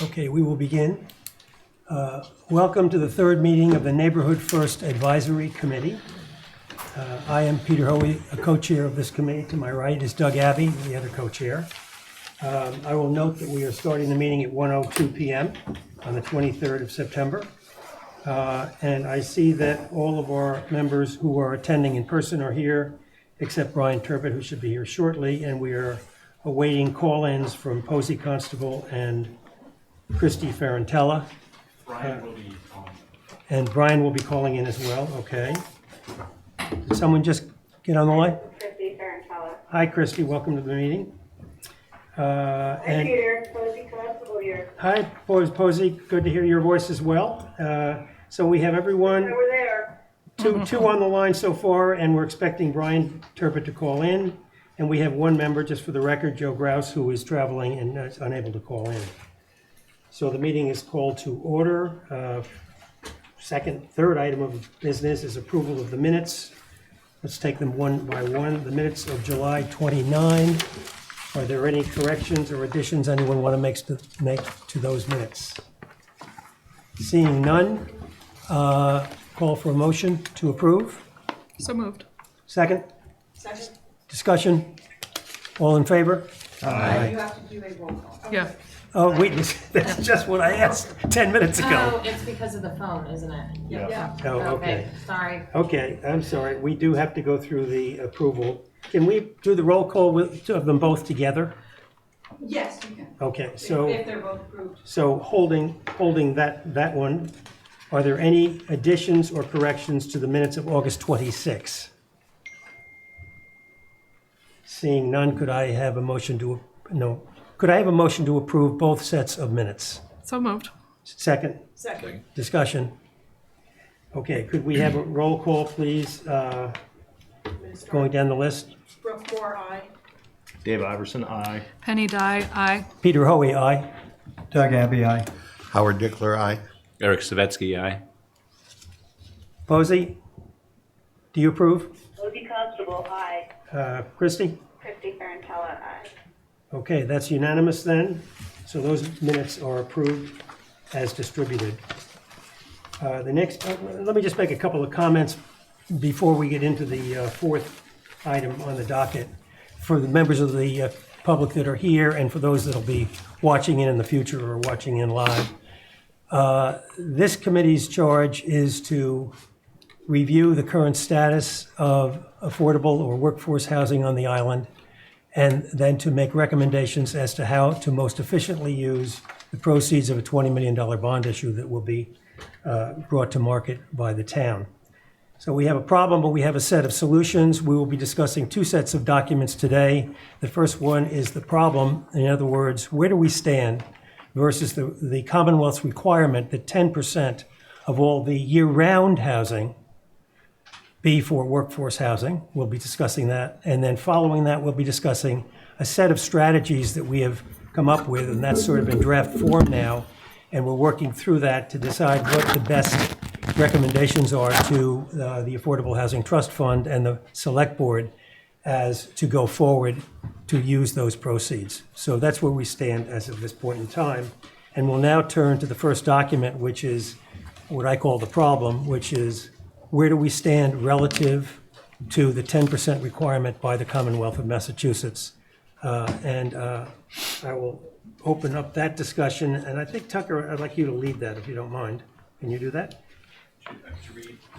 Okay, we will begin. Welcome to the third meeting of the Neighborhood First Advisory Committee. I am Peter Hoey, a co-chair of this committee. To my right is Doug Abbey, the other co-chair. I will note that we are starting the meeting at 1:02 p.m. on the 23rd of September. And I see that all of our members who are attending in person are here, except Brian Turbot, who should be here shortly, and we are awaiting call-ins from Posey Constable and Christy Ferrantella. Brian will be calling. And Brian will be calling in as well, okay. Did someone just get on the line? Christy Ferrantella. Hi, Christy, welcome to the meeting. Hi, And Peter. Posey Constable here. hi, Posey, good to hear your voice as well. So we have everyone, Over there. two on the line so far, and we're expecting Brian Turbot to call in. And we have one member, just for the record, Joe Grouse, who is traveling and is unable to call in. So the meeting is called to order. Third item of business is approval of the minutes. Let's take them one by one. The minutes of July 29. Are there any corrections or additions anyone want to make to those minutes? Seeing none, call for a motion to approve. So moved. Second? Second. Discussion? All in favor? You have to do a roll call. Yeah. Oh, wait, that's just what I asked 10 minutes Oh, ago. it's because of the phone, isn't it? Yeah. Oh, okay. Sorry. Okay, I'm sorry. We do have to go through the approval. Can we do the roll call with of them both together? Yes, you can. Okay, so If they're both approved. holding that one, are there any additions or corrections to the minutes of August 26? Seeing none, could I have a motion to, could I have a motion to approve both sets of minutes? So moved. Second, Second. discussion. Okay, could we have a roll call, please, going down the list? Brooke Moore, aye. Dave Iverson, aye. Penny Dye, aye. Peter Hoey, aye. Doug Abbey, aye. Howard Dickler, aye. Eric Savetsky, aye. Posey, do you approve? Posey Constable, aye. Christie? Christy Ferrantella, aye. Okay, that's unanimous then. So those minutes are approved as distributed. The next, let me just make a couple of comments before we get into the fourth item on the docket. For the members of the public that are here and for those that'll be watching in the future or watching in live. This committee's charge is to review the current status of affordable or workforce housing on the island, and then to make recommendations as to how to most efficiently use the proceeds of a $20 million bond issue that will be brought to market by the town. So we have a problem, but we have a set of solutions. We will be discussing two sets of documents today. The first one is the problem. In other words, where do we stand versus the Commonwealth's requirement that 10% of all the year-round housing be for workforce housing. We'll be discussing that. And then following that, we'll be discussing a set of strategies that we have come up with, and that's sort of in draft form now. And we're working through that to decide what the best recommendations are to the Affordable Housing Trust Fund and the Select Board as to go forward to use those proceeds. So that's where we stand as of this point in time. And we'll now turn to the first document, which is what I call the problem, which is where do we stand relative to the 10% requirement by the Commonwealth of Massachusetts? I will open up that discussion, and I think, Tucker, I'd like you to lead that if you don't mind. Can you do that?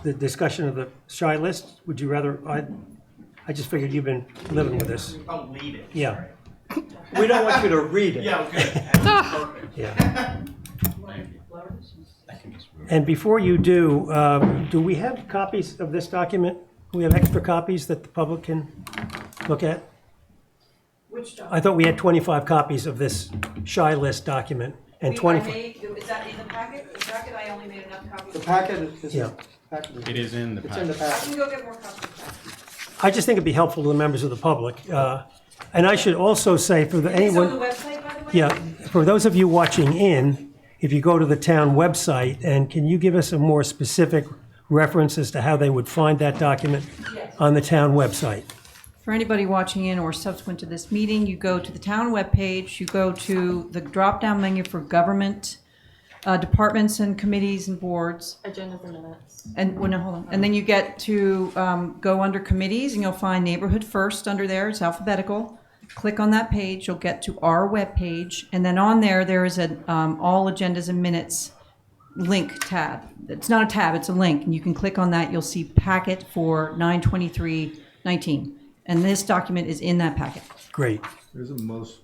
The discussion of the shy list, would you rather, I just figured you've been living with this. I'll lead it. Yeah, We don't want you to read it. Yeah, okay. Perfect. yeah. And before you do we have copies of this document? We have extra copies that the public can look at? Which document? I thought we had 25 copies of this shy list document and 25. Is that in the packet? The packet, I only made enough copies. The packet is, Yeah. It is in the it's in the packet. I packet. can go get more copies. I just think it'd be helpful to the members of the public. And I should also say for It's on the anyone, website, by the way? yeah, for those of you watching in, if you go to the town website, and can you give us a more specific reference as to how they would find that document Yes. on the town website? for anybody watching in or subsequent to this meeting, you go to the town webpage, you go to the drop-down menu for government, departments and committees and boards, Agendas and minutes. and, well, no, hold on. And then you get to go under committees, and you'll find neighborhood first under there. It's alphabetical. Click on that page. You'll get to our webpage, and then on there is an all agendas and minutes link tab. It's not a tab; it's a link, and you can click on that. You'll see packet for 9/23/19, and this document is in that packet. Great. There's a most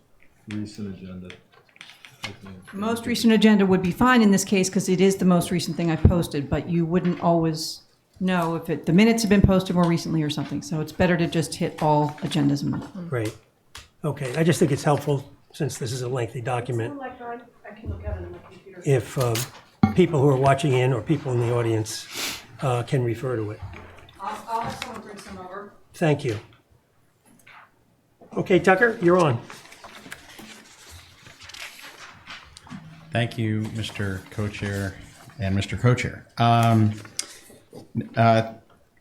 recent agenda, I think. Most recent agenda would be fine in this case because it is the most recent thing I posted, but you wouldn't always know if the minutes have been posted more recently or something. So it's better to just hit all agendas and minutes. Great. Okay, I just think it's helpful, since this is a lengthy document, Electronic, I can look at it on my computer. if people who are watching in or people in the audience can refer to it. I'll have someone bring some over. Thank you. Okay, Tucker, you're on. Thank you, Mr. Co-Chair and Mr. Co-Chair.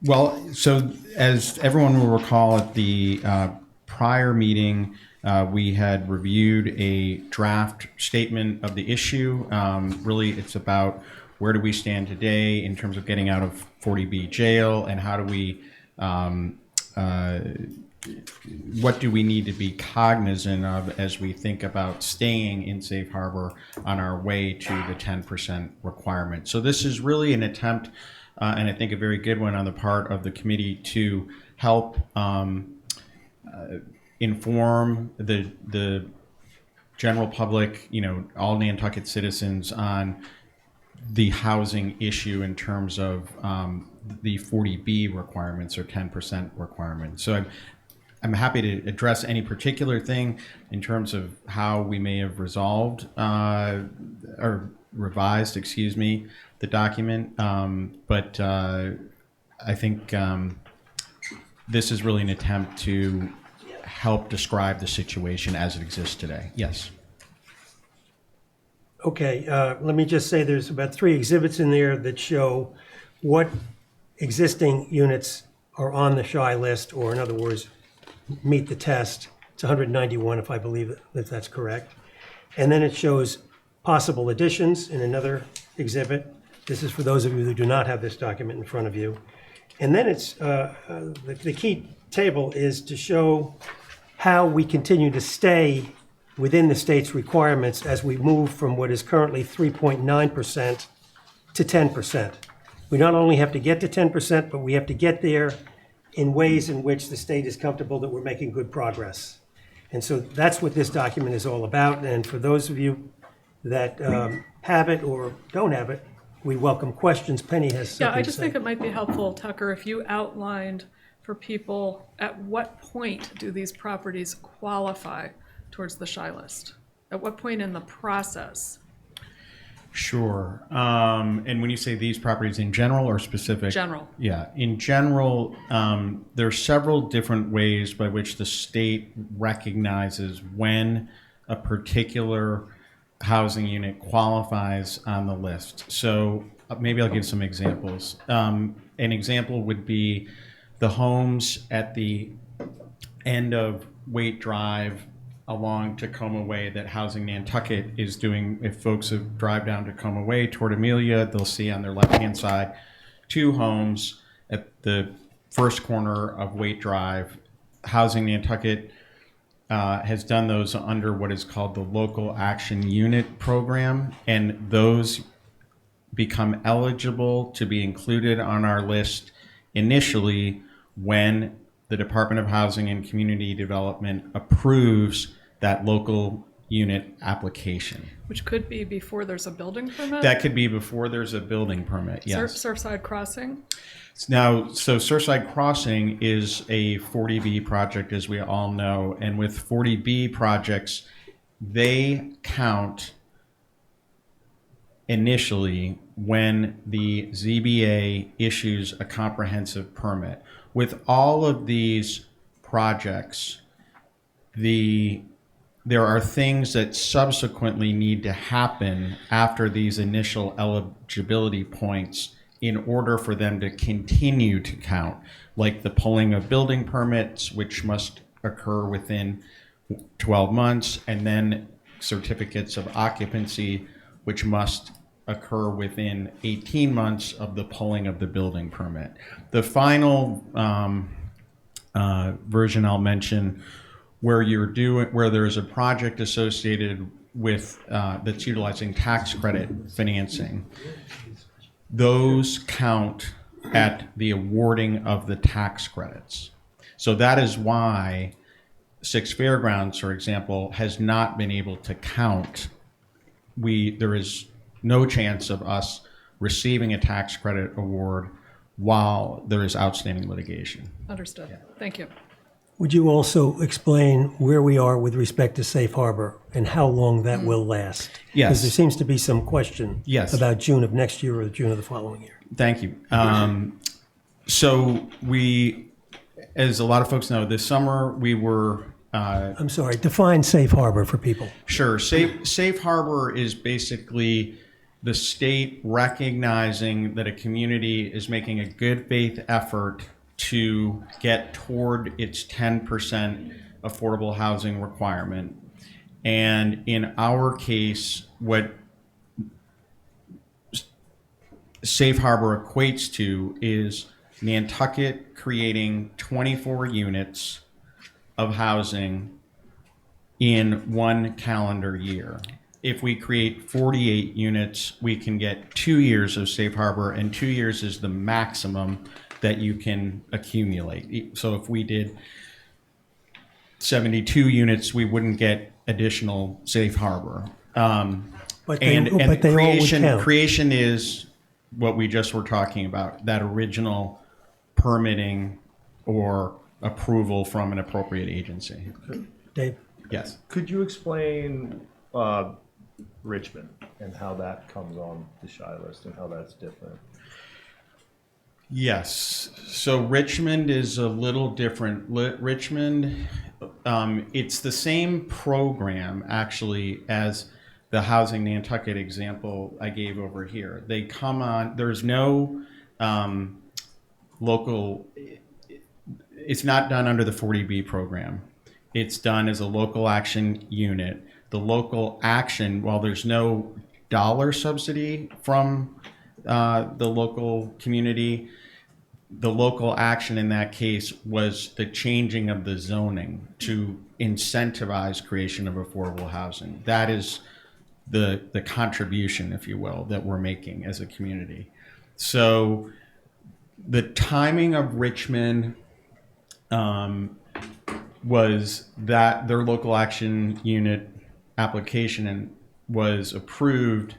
Well, so as everyone will recall, at the prior meeting, we had reviewed a draft statement of the issue. Really, it's about where do we stand today in terms of getting out of 40B jail, and how do we, what do we need to be cognizant of as we think about staying in safe harbor on our way to the 10% requirement. So this is really an attempt, and I think a very good one on the part of the committee, to help inform the general public, all Nantucket citizens, on the housing issue in terms of the 40B requirements or 10% requirements. So I'm happy to address any particular thing in terms of how we may have resolved or revised, the document. But I think this is really an attempt to help describe the situation as it exists today. Yes. Okay, let me just say there's about 3 exhibits in there that show what existing units are on the shy list, or in other words, meet the test. It's 191, if I believe that that's correct. And then it shows possible additions in another exhibit. This is for those of you who do not have this document in front of you. And then it's the key table is to show how we continue to stay within the state's requirements as we move from what is currently 3.9% to 10%. We not only have to get to 10%, but we have to get there in ways in which the state is comfortable that we're making good progress. And so that's what this document is all about. And for those of you that have it or don't have it, we welcome questions. Penny has something Yeah, I to just say. think it might be helpful, Tucker, if you outlined for people at what point do these properties qualify towards the shy list? At what point in the process? Sure. And when you say these properties in general or specific? General. Yeah. In general, there are several different ways by which the state recognizes when a particular housing unit qualifies on the list. So maybe I'll give some examples. An example would be the homes at the end of Waite Drive along Tacoma Way that Housing Nantucket is doing. If folks drive down Tacoma Way toward Amelia, they'll see on their left-hand side 2 homes at the first corner of Waite Drive. Housing Nantucket has done those under what is called the Local Action Unit Program, and those become eligible to be included on our list initially when the Department of Housing and Community Development approves that local unit application. Which could be before there's a building permit? That could be before there's a building permit, yes. Surfside Crossing? Now, so Surfside Crossing is a 40B project, as we all know, and with 40B projects, they count initially when the ZBA issues a comprehensive permit. With all of these projects, there are things that subsequently need to happen after these initial eligibility points in order for them to continue to count, like the pulling of building permits, which must occur within 12 months, and then certificates of occupancy, which must occur within 18 months of the pulling of the building permit. The final version I'll mention, where there's a project associated with that's utilizing tax credit financing, those count at the awarding of the tax credits. So that is why Six Fairgrounds, for example, has not been able to count. There is no chance of us receiving a tax credit award while there is outstanding litigation. Understood. Thank you. Would you also explain where we are with respect to safe harbor and how long that will last? Yes. Because there seems to be some question Yes. about June of next year or June of the following year. Thank you. So we, as a lot of folks know, this summer we were I'm sorry, define safe harbor for people. Sure. Safe harbor is basically the state recognizing that a community is making a good faith effort to get toward its 10% affordable housing requirement. And in our case, what safe harbor equates to is Nantucket creating 24 units of housing in one calendar year. If we create 48 units, we can get 2 years of safe harbor, and 2 years is the maximum that you can accumulate. So if we did 72 units, we wouldn't get additional safe harbor. But they all would count. Creation is what we just were talking about, that original permitting or approval from an appropriate agency. Dave? Yes. Could you explain Richmond and how that comes on the SHI list and how that's different? Yes. So Richmond is a little different. Richmond, it's the same program actually as the Housing Nantucket example I gave over here. They come on, there's no local, it's not done under the 40B program. It's done as a local action unit. The local action, while there's no dollar subsidy from the local community, the local action in that case was the changing of the zoning to incentivize creation of affordable housing. That is the contribution, if you will, that we're making as a community. So the timing of Richmond was that their local action unit application was approved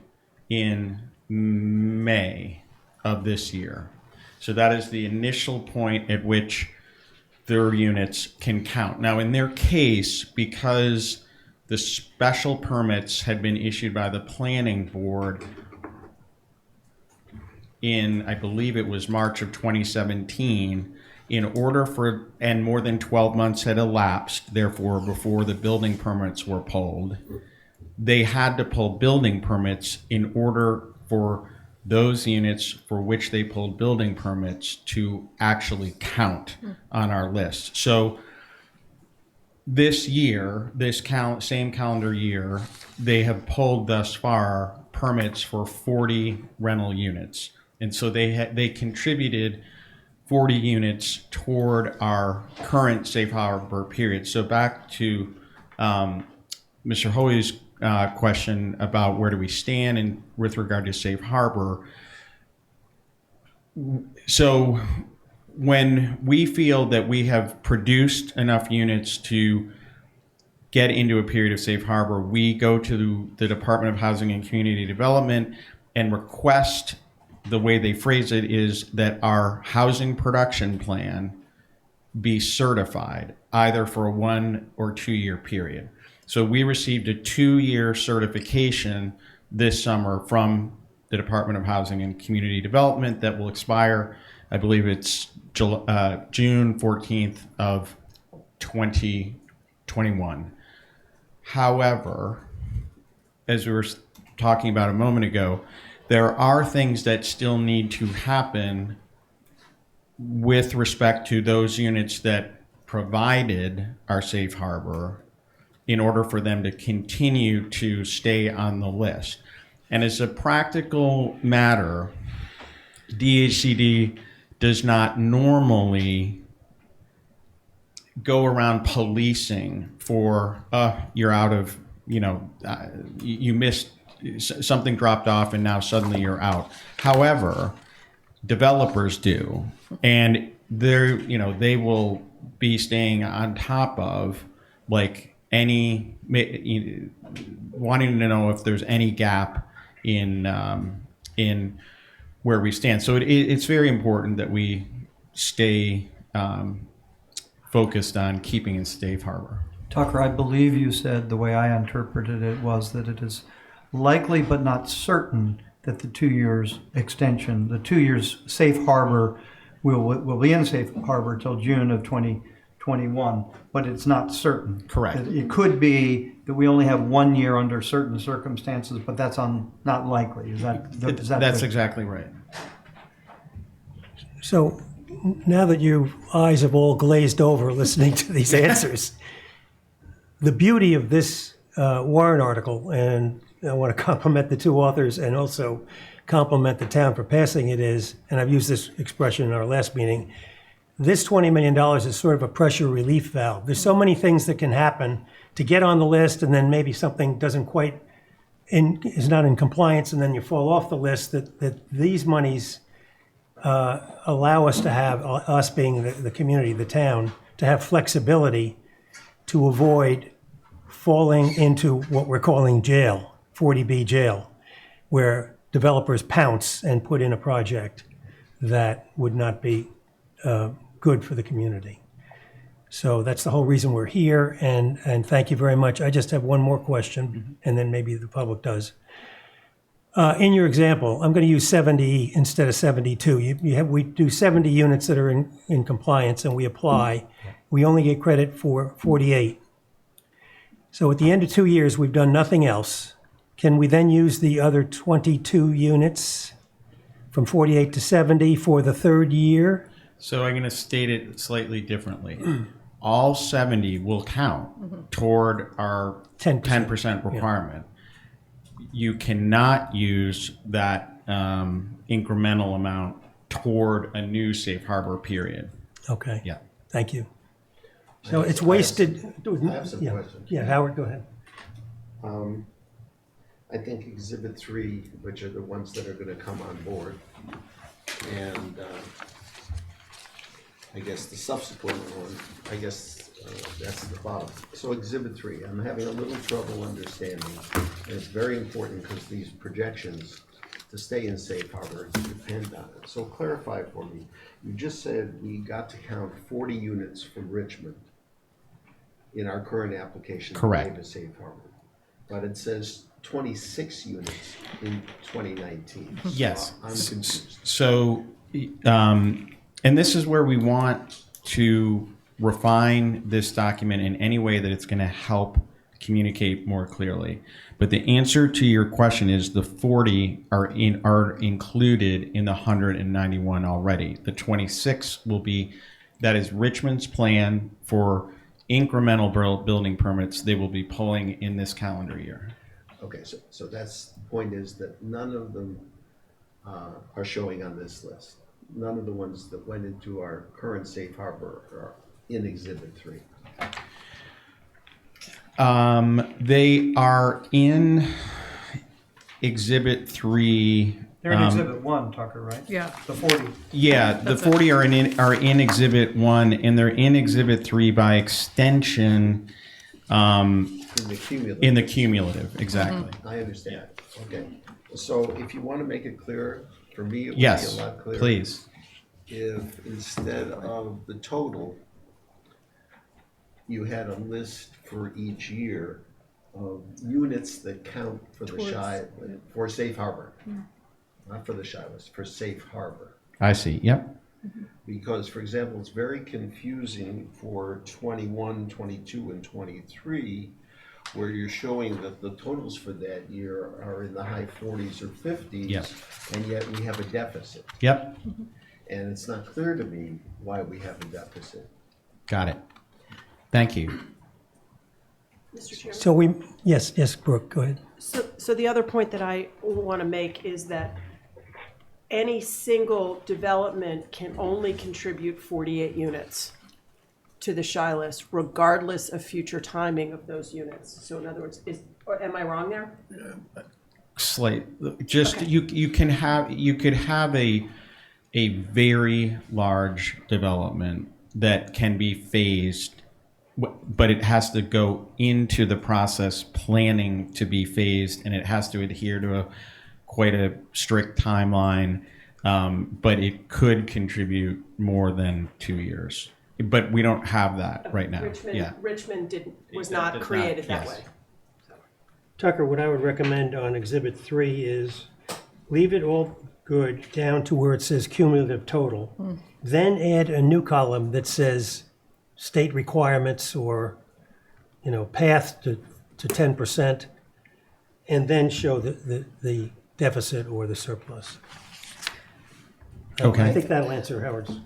in May of this year. So that is the initial point at which their units can count. Now, in their case, because the special permits had been issued by the planning board in, I believe it was March of 2017, in order for, and more than 12 months had elapsed, therefore, before the building permits were pulled, they had to pull building permits in order for those units for which they pulled building permits to actually count on our list. So this year, this same calendar year, they have pulled thus far permits for 40 rental units. And so they contributed 40 units toward our current safe harbor period. So back to Mr. Hoey's question about where do we stand in with regard to safe harbor. So when we feel that we have produced enough units to get into a period of safe harbor, we go to the Department of Housing and Community Development and request, the way they phrase it is that our housing production plan be certified either for a 1 or 2 year period. So we received a 2-year certification this summer from the Department of Housing and Community Development that will expire, I believe it's June 14th of 2021. However, as we were talking about a moment ago, There are things that still need to happen with respect to those units that provided our safe harbor in order for them to continue to stay on the list. And as a practical matter, DHCD does not normally go around policing for, you're out of, you missed, something dropped off and now suddenly you're out. However, developers do, and they will be staying on top of like any, wanting to know if there's any gap in where we stand. So it's very important that we stay focused on keeping a safe harbor. Tucker, I believe you said, the way I interpreted it was that it is likely but not certain that the 2 years extension, the 2 years safe harbor will be in safe harbor till June of 2021, but it's not certain. Correct. It could be that we only have 1 year under certain circumstances, but that's not likely. Is that That's exactly right. So now that your eyes have all glazed over listening to these answers, the beauty of this warrant article, and I want to compliment the two authors and also compliment the town for passing it, is, and I've used this expression in our last meeting, this $20 million is sort of a pressure relief valve. There's so many things that can happen to get on the list, and then maybe something doesn't quite, is not in compliance, and then you fall off the list, that these monies allow us to have, us being the community, the town, to have flexibility to avoid falling into what we're calling jail, 40B jail, where developers pounce and put in a project that would not be good for the community. So that's the whole reason we're here, and thank you very much. I just have one more question, and then maybe the public does. In your example, I'm going to use 70 instead of 72. We do 70 units that are in compliance, and we apply. We only get credit for 48. So at the end of 2 years, we've done nothing else. Can we then use the other 22 units from 48 to 70 for the third year? So I'm going to state it slightly differently. All 70 will count toward our 10% requirement. You cannot use that incremental amount toward a new safe harbor period. Okay. Yeah. Thank you. So it's wasted. I have some questions. Yeah, Howard, go ahead. I think Exhibit 3, which are the ones that are gonna come on board, and I guess the subsequent one, that's the bottom. So Exhibit 3, I'm having a little trouble understanding, and it's very important because these projections to stay in safe harbor depend on it. So clarify for me, you just said we got to count 40 units from Richmond in our current application. Correct. To safe harbor, but it says 26 units in 2019. Yes. So I'm confused. So, and this is where we want to refine this document in any way that it's going to help communicate more clearly. But the answer to your question is the 40 are included in the 191 already. The 26 will be, that is Richmond's plan for incremental building permits they will be pulling in this calendar year. Okay, so that's, the point is that none of them are showing on this list. None of the ones that went into our current safe harbor are in Exhibit 3. They are in Exhibit 3. They're in Exhibit 1, Tucker, right? Yeah. The 40. Yeah, the 40 are in Exhibit 1, and they're in Exhibit 3 by extension In the cumulative. in the cumulative, exactly. I understand. Okay. So if you want to make it clear, for me, it would Yes, be a lot clearer. please. If instead of the total, you had a list for each year of units that count for for safe harbor. Not for the shy list, for safe harbor. I see, yep. Because, for example, it's very confusing for 21, 22, and 23 where you're showing that the totals for that year are in the high 40s or 50s. Yes. And yet we have a deficit. Yep, And it's not clear to me why we have a deficit. got it. Thank you. Mr. Chairman? So yes, Brooke, go ahead. So the other point that I want to make is that any single development can only contribute 48 units to the Shy List, regardless of future timing of those units. So in other words, am I wrong there? Just you could have a very large development that can be phased, but it has to go into the process planning to be phased, and it has to adhere to quite a strict timeline. But it could contribute more than 2 years. But we don't have that right now. Richmond was It not does not, created that yes. way. Tucker, what I would recommend on Exhibit 3 is leave it all good down to where it says cumulative total. Then add a new column that says state requirements or, path to 10%, and then show the deficit or the surplus. Okay. I think that'll answer Howard's Yeah,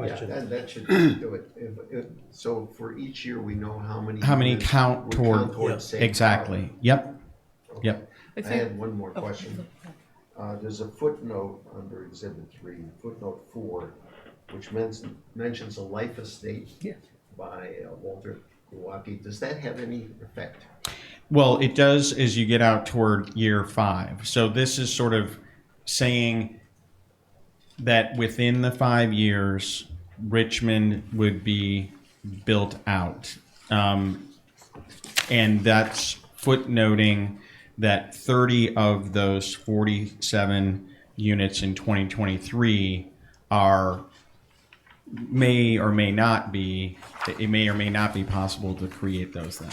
question. that should do it. So for each year, we know how many. units count we toward towards safe exactly. harbor. Yep. Okay. Yep. I had one more question. There's a footnote under Exhibit 3, footnote 4, which mentions a life estate by Walter Kowalski. Does that have any effect? Well, it does as you get out toward year 5. So this is sort of saying that within the 5 years, Richmond would be built out. And that's footnoting that 30 of those 47 units in 2023 may or may not be possible to create those then.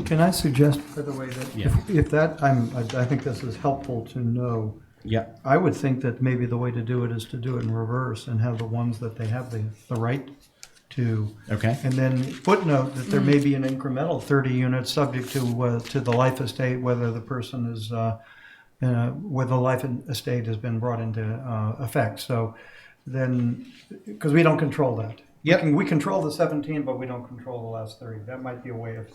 Can I suggest, by the way, that Yeah. if that, I think this is helpful to know. Yep. I would think that maybe the way to do it is to do it in reverse and have the ones that they have the right to. Okay. And then footnote that there may be an incremental 30 units subject to the life estate, whether the person is, whether the life estate has been brought into effect. So then, because we don't control that. Yep. We control the 17, but we don't control the last 30. That might be a way of,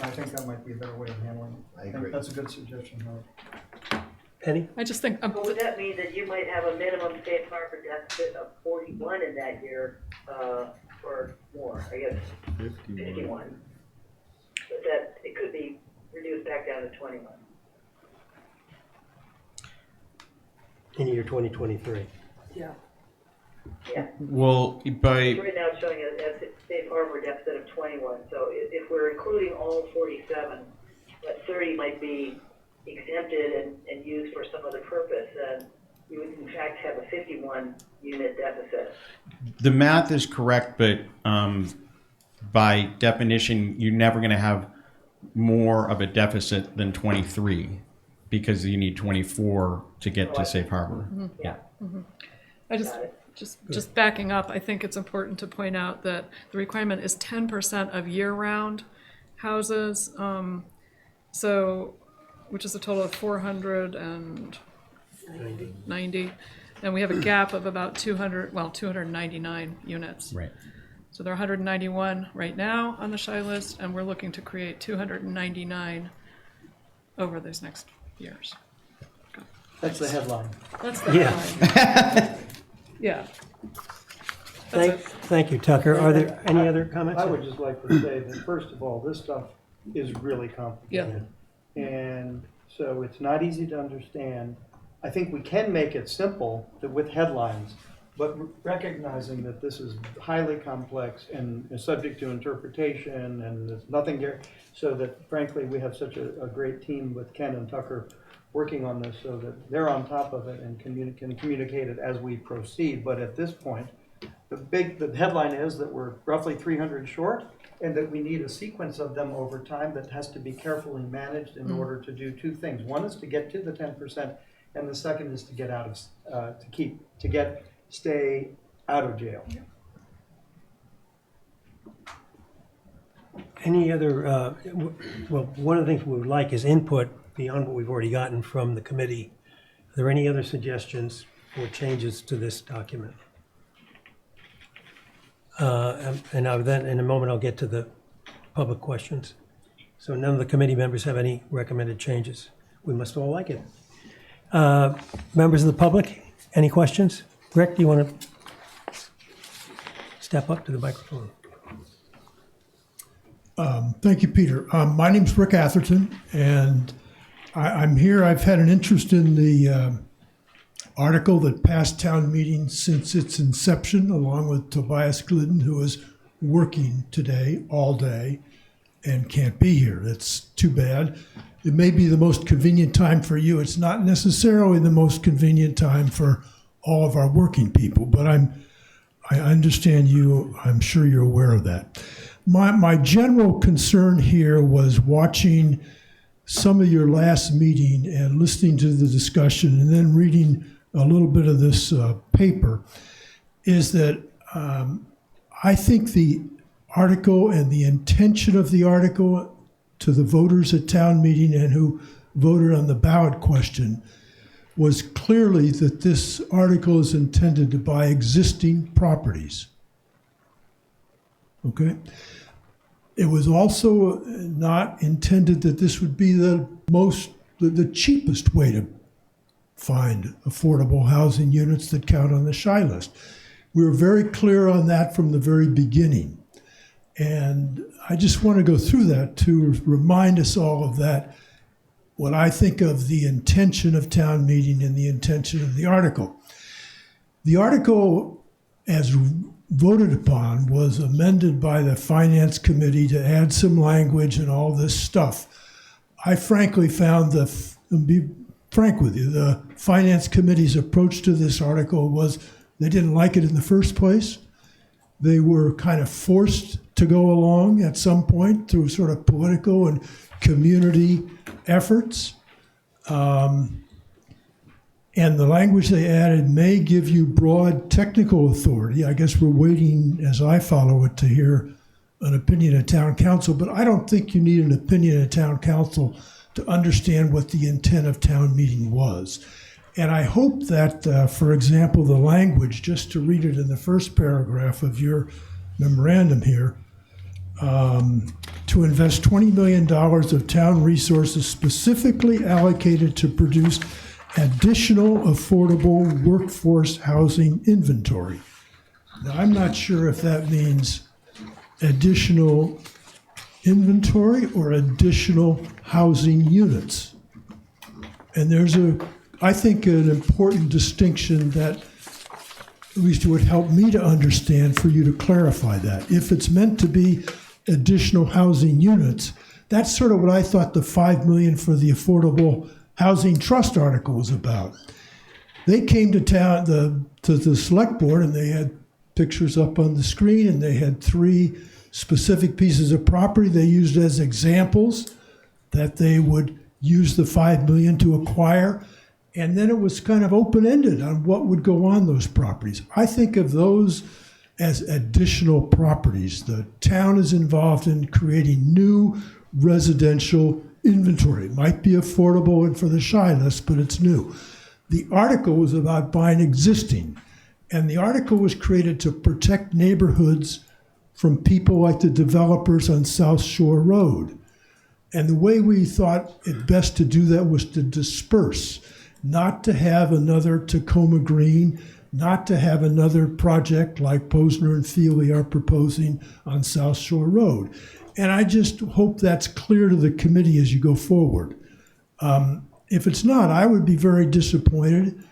I think that might be a better way of handling it. I agree. That's a good suggestion, Howard. Penny? I just think, But would that mean that you might have a minimum safe harbor deficit of 41 in that year, or more, I guess, 51? But that it could be reduced back down to 21. In year 2023. Yeah. Yeah. Well, by Right now it's showing a safe harbor deficit of 21. So if we're including all 47, but 30 might be exempted and used for some other purpose, and you would in fact have a 51 unit deficit. the math is correct, but by definition, you're never going to have more of a deficit than 23 because you need 24 to get to safe harbor. Yeah. I just backing up, I think it's important to point out that the requirement is 10% of year-round houses, so, which is a total of 490. And we have a gap of about 299 units. Right. So there are 191 right now on the Shy List, and we're looking to create 299 over these next years. That's the headline. That's the Yeah. headline. Yeah. That's it. Thank you, Tucker. Are there any other comments? I would just like to say that, first of all, this stuff is really complicated. And so it's not easy to understand. I think we can make it simple with headlines, but recognizing that this is highly complex and is subject to interpretation and there's nothing there. So that frankly, we have such a great team with Ken and Tucker working on this so that they're on top of it and can communicate it as we proceed. But at this point, the headline is that we're roughly 300 short and that we need a sequence of them over time that has to be carefully managed in order to do two things. One is to get to the 10%, and the second is to get out of, stay out of jail. Any other, well, one of the things we would like is input beyond what we've already gotten from the committee. Are there any other suggestions or changes to this document? And then in a moment, I'll get to the public questions. So none of the committee members have any recommended changes. We must all like it. Members of the public, any questions? Rick, do you want to step up to the microphone? Thank you, Peter. My name's Rick Atherton, and I'm here. I've had an interest in the article that passed town meeting since its inception, along with Tobias Glidden, who is working today all day and can't be here. It's too bad. It may be the most convenient time for you. It's not necessarily the most convenient time for all of our working people, but I understand you. I'm sure you're aware of that. My general concern here was watching some of your last meeting and listening to the discussion and then reading a little bit of this paper, is that I think the article and the intention of the article to the voters at town meeting and who voted on the ballot question was clearly that this article is intended to buy existing properties. Okay? It was also not intended that this would be the cheapest way to find affordable housing units that count on the SHI list. We were very clear on that from the very beginning. And I just want to go through that to remind us all of that, what I think of the intention of town meeting and the intention of the article. The article, as voted upon, was amended by the Finance Committee to add some language and all this stuff. I frankly found, to be frank with you, the Finance Committee's approach to this article was they didn't like it in the first place. They were kind of forced to go along at some point through sort of political and community efforts. And the language they added may give you broad technical authority. I guess we're waiting, as I follow it, to hear an opinion of town council, but I don't think you need an opinion of town council to understand what the intent of town meeting was. And I hope that, for example, the language, just to read it in the first paragraph of your memorandum here, to invest $20 million of town resources specifically allocated to produce additional affordable workforce housing inventory. Now, I'm not sure if that means additional inventory or additional housing units. And there's I think, an important distinction that at least it would help me to understand for you to clarify that. If it's meant to be additional housing units, that's sort of what I thought the $5 million for the Affordable Housing Trust article was about. They came to town, to the select board, and they had pictures up on the screen, and they had 3 specific pieces of property they used as examples that they would use the $5 million to acquire. And then it was kind of open-ended on what would go on those properties. I think of those as additional properties. The town is involved in creating new residential inventory. It might be affordable and for the SHI list, but it's new. The article was about buying existing, and the article was created to protect neighborhoods from people like the developers on South Shore Road. And the way we thought it best to do that was to disperse, not to have another Tacoma Green, not to have another project like Posner and Feely are proposing on South Shore Road. And I just hope that's clear to the committee as you go forward. If it's not, I would be very disappointed,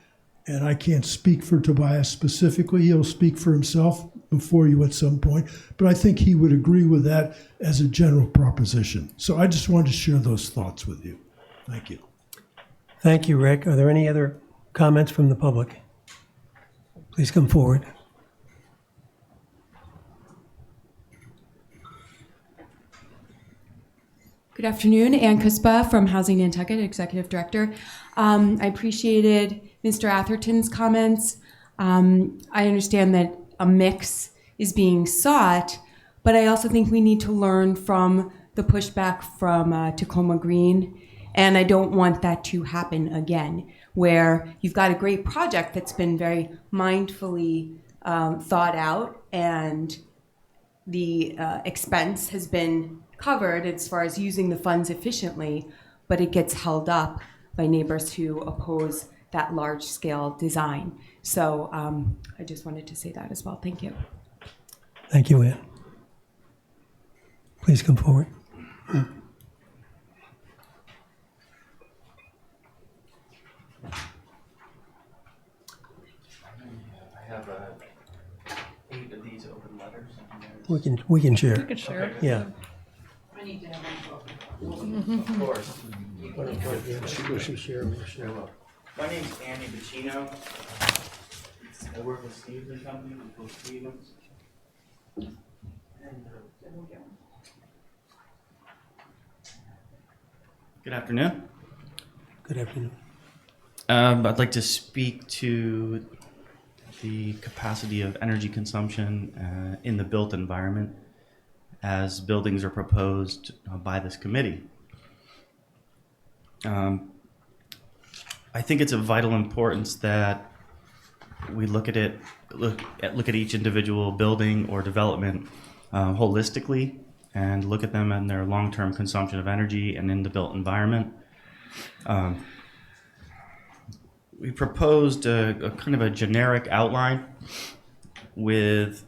and I can't speak for Tobias specifically. He'll speak for himself before you at some point, but I think he would agree with that as a general proposition. So I just wanted to share those thoughts with you. Thank you. Thank you, Rick. Are there any other comments from the public? Please come forward. Good afternoon, Ann Cuspa from Housing Nantucket, Executive Director. I appreciated Mr. Atherton's comments. I understand that a mix is being sought, But I also think we need to learn from the pushback from Tacoma Green. And I don't want that to happen again, where you've got a great project that's been very mindfully thought out, and the expense has been covered as far as using the funds efficiently, but it gets held up by neighbors who oppose that large-scale design. So I just wanted to say that as well. Thank you. Thank you, Ann. Please come forward. I have 8 of these open letters. We can share. You can share it. Yeah. I need to have one. Of course. My name's Andy Bacino. I work with Steve and Company, with Bill Stevens. Good afternoon. Good afternoon. I'd like to speak to the capacity of energy consumption in the built environment as buildings are proposed by this committee. I think it's of vital importance that we look at each individual building or development holistically and look at them and their long-term consumption of energy and in the built environment. We proposed a kind of a generic outline with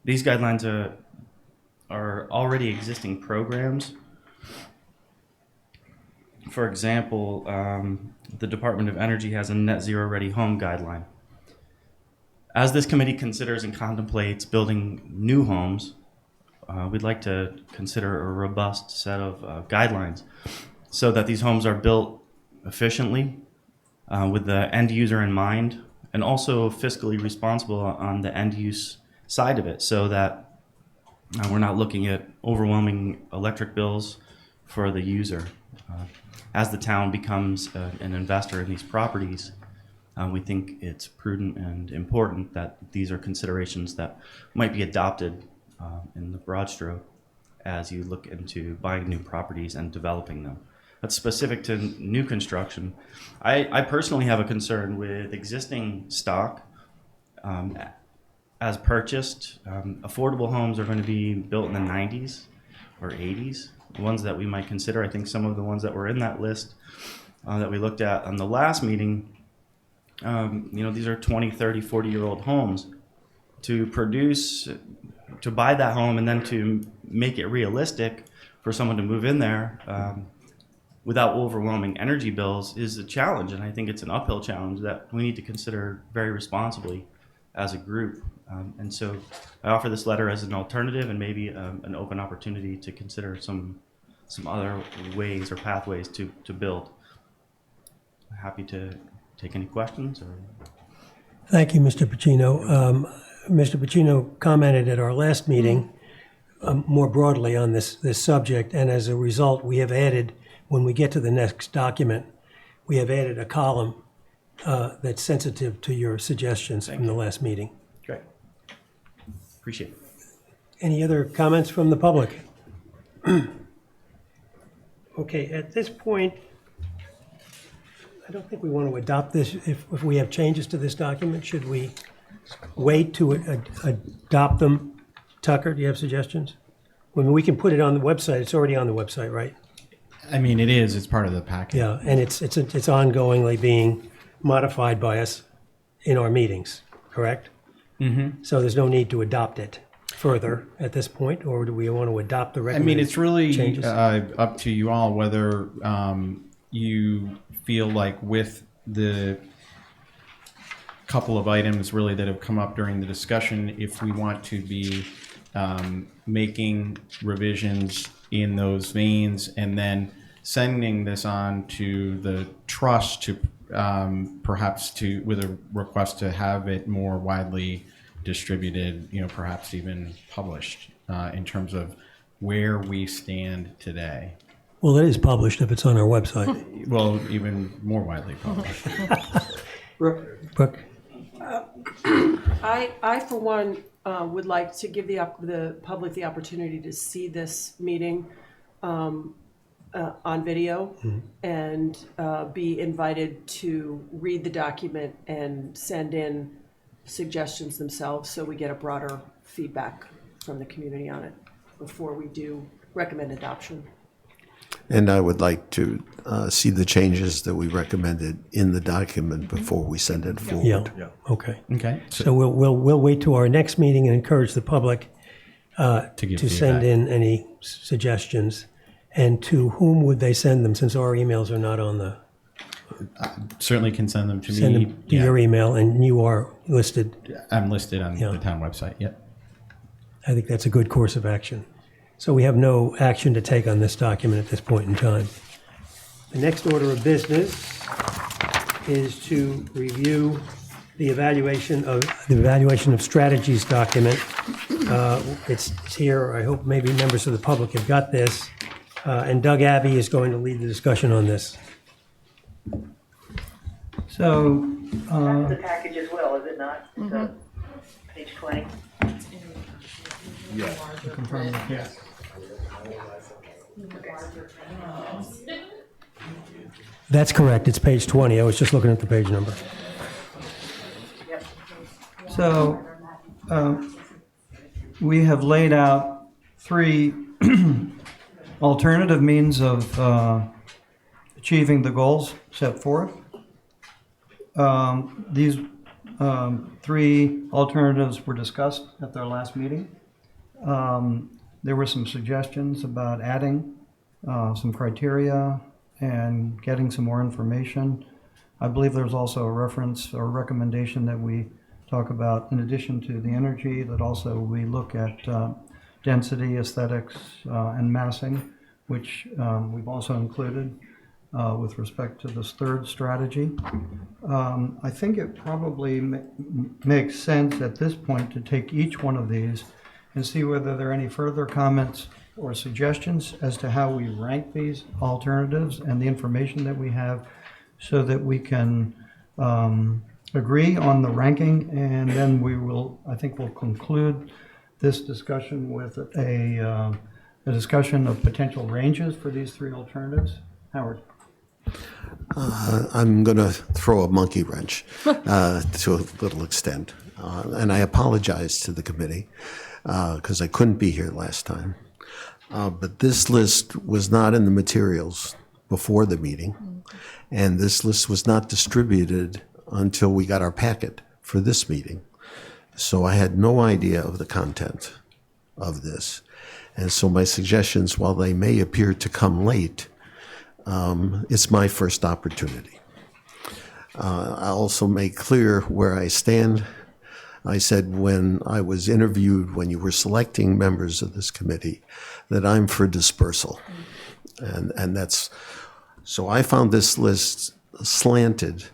these guidelines are already existing programs. For example, the Department of Energy has a net zero ready home guideline. As this committee considers and contemplates building new homes, we'd like to consider a robust set of guidelines so that these homes are built efficiently with the end user in mind, and also fiscally responsible on the end use side of it, so that we're not looking at overwhelming electric bills for the user. As the town becomes an investor in these properties, we think it's prudent and important that these are considerations that might be adopted in the broad stroke as you look into buying new properties and developing them. That's specific to new construction. I personally have a concern with existing stock. As purchased, affordable homes are going to be built in the 90s or 80s. Ones that we might consider, I think some of the ones that were in that list that we looked at on the last meeting, these are 20, 30, 40-year-old homes. To buy that home and then to make it realistic for someone to move in there without overwhelming energy bills is a challenge, and I think it's an uphill challenge that we need to consider very responsibly as a group. And so I offer this letter as an alternative and maybe an open opportunity to consider some other ways or pathways to build. Happy to take any questions. Thank you, Mr. Pacino. Mr. Pacino commented at our last meeting more broadly on this subject, and as a result, we have added, when we get to the next document, we have added a column that's sensitive to your suggestions from the last meeting. Great. Appreciate it. Any other comments from the public? Okay, at this point, I don't think we want to adopt this. If we have changes to this document, should we wait to adopt them? Tucker, do you have suggestions? When we can put it on the website, it's already on the website, right? I mean, it is. It's part of the package. Yeah, and it's ongoingly being modified by us in our meetings, correct? Mm-hmm. So there's no need to adopt it further at this point, or do we want to adopt the recommended changes? I mean, it's really up to you all whether you feel like with the couple of items really that have come up during the discussion, if we want to be making revisions in those veins and then sending this on to the trust to perhaps with a request to have it more widely distributed, perhaps even published in terms of where we stand today. Well, it is published if it's on our website. Well, even more widely published. Brooke? I, for one, would like to give the public the opportunity to see this meeting on video and be invited to read the document and send in suggestions themselves so we get a broader feedback from the community on it before we do recommend adoption. And I would like to see the changes that we recommended in the document before we send it forward. Yeah, okay. Okay. So we'll wait to our next meeting and encourage the public give to send feedback. in any suggestions. And to whom would they send them, since our emails are not on the, Certainly can send them to send me. them to your email, and you are listed. I'm listed on Yeah. the town website. Yep. I think that's a good course of action. So we have no action to take on this document at this point in time. The next order of business is to review the evaluation of strategies document. It's here. I hope maybe members of the public have got this. And Doug Abbey is going to lead the discussion on this. So, That's the package as well, is it not? Page 20. Yes. That's correct. It's page 20. I was just looking at the page number. So, we have laid out 3 alternative means of achieving the goals set forth. These 3 alternatives were discussed at their last meeting. There were some suggestions about adding some criteria and getting some more information. I believe there's also a reference or recommendation that we talk about, in addition to the energy, that also we look at density, aesthetics, and massing, which we've also included with respect to this 3rd strategy. I think it probably makes sense at this point to take each one of these and see whether there are any further comments or suggestions as to how we rank these alternatives and the information that we have, so that we can agree on the ranking, and then I think we'll conclude this discussion with a discussion of potential ranges for these 3 alternatives. Howard? I'm going to throw a monkey wrench to a little extent. And I apologize to the committee because I couldn't be here last time. But this list was not in the materials before the meeting. And this list was not distributed until we got our packet for this meeting. So I had no idea of the content of this. And so my suggestions, while they may appear to come late, it's my first opportunity. I also make clear where I stand. I said when I was interviewed, when you were selecting members of this committee, that I'm for dispersal. And that's, so I found this list slanted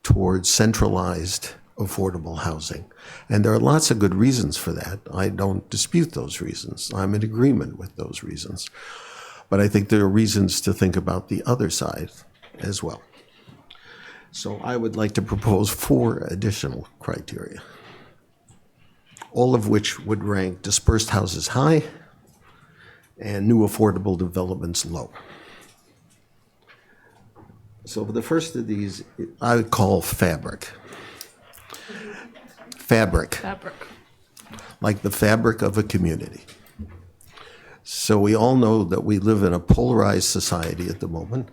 towards centralized affordable housing. And there are lots of good reasons for that. I don't dispute those reasons. I'm in agreement with those reasons. But I think there are reasons to think about the other side as well. So I would like to propose 4 additional criteria, all of which would rank dispersed houses high and new affordable developments low. So the first of these, I would call fabric. Fabric. Like the fabric of a community. So we all know that we live in a polarized society at the moment.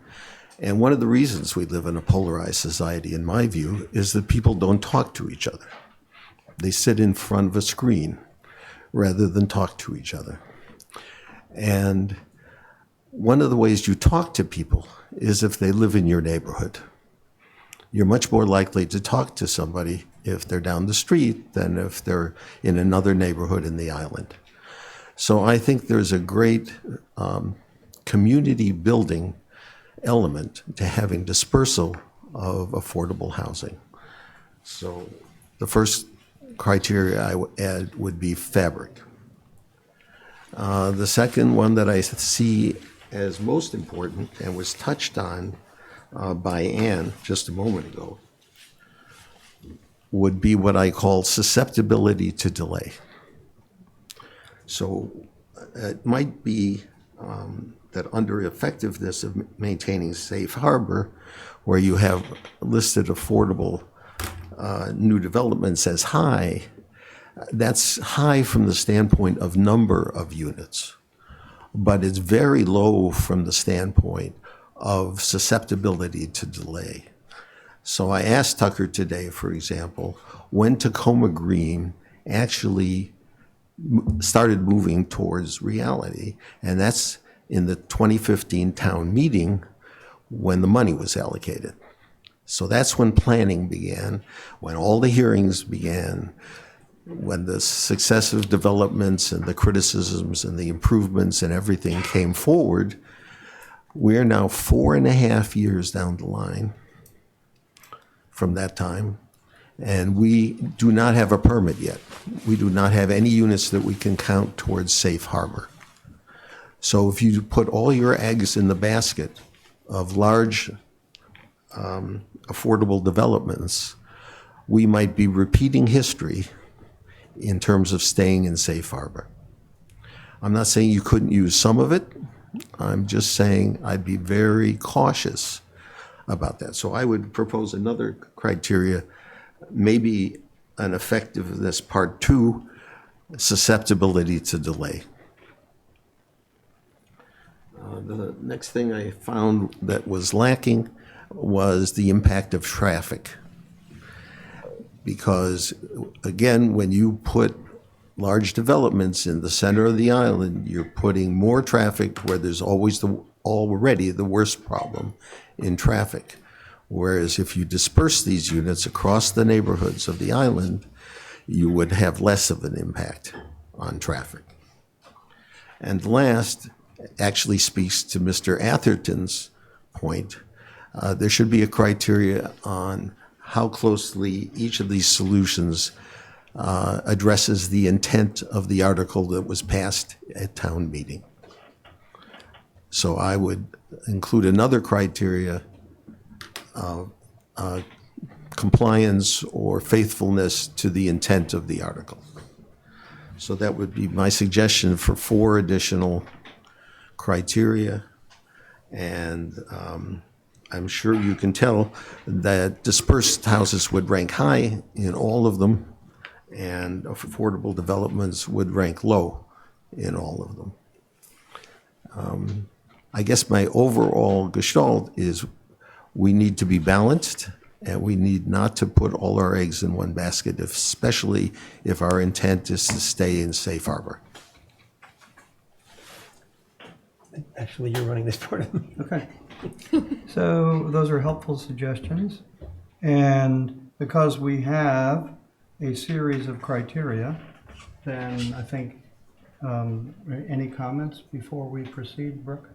And one of the reasons we live in a polarized society, in my view, is that people don't talk to each other. They sit in front of a screen rather than talk to each other. And one of the ways you talk to people is if they live in your neighborhood. You're much more likely to talk to somebody if they're down the street than if they're in another neighborhood in the island. So I think there's a great community building element to having dispersal of affordable housing. So the first criteria I would add would be fabric. The second one that I see as most important and was touched on by Ann just a moment ago would be what I call susceptibility to delay. So it might be that under effectiveness of maintaining safe harbor, where you have listed affordable new developments as high, that's high from the standpoint of number of units, but it's very low from the standpoint of susceptibility to delay. So I asked Tucker today, for example, when Tacoma Green actually started moving towards reality, and that's in the 2015 town meeting when the money was allocated. So that's when planning began, when all the hearings began, when the successive developments and the criticisms and the improvements and everything came forward. We're now 4.5 years down the line from that time, and we do not have a permit yet. We do not have any units that we can count towards safe harbor. So if you put all your eggs in the basket of large affordable developments, we might be repeating history in terms of staying in safe harbor. I'm not saying you couldn't use some of it. I'm just saying I'd be very cautious about that. So I would propose another criteria, maybe an effectiveness part 2, susceptibility to delay. The next thing I found that was lacking was the impact of traffic. Because, again, when you put large developments in the center of the island, you're putting more traffic where there's always already the worst problem in traffic. Whereas if you disperse these units across the neighborhoods of the island, you would have less of an impact on traffic. And last actually speaks to Mr. Atherton's point. There should be a criteria on how closely each of these solutions addresses the intent of the article that was passed at town meeting. So I would include another criteria of compliance or faithfulness to the intent of the article. So that would be my suggestion for 4 additional criteria. And I'm sure you can tell that dispersed houses would rank high in all of them, and affordable developments would rank low in all of them. I guess my overall gestalt is we need to be balanced, and we need not to put all our eggs in one basket, especially if our intent is to stay in safe harbor. Actually, you're running this part of me. Okay. So those are helpful suggestions. And because we have a series of criteria, then I think, any comments before we proceed, Brooke?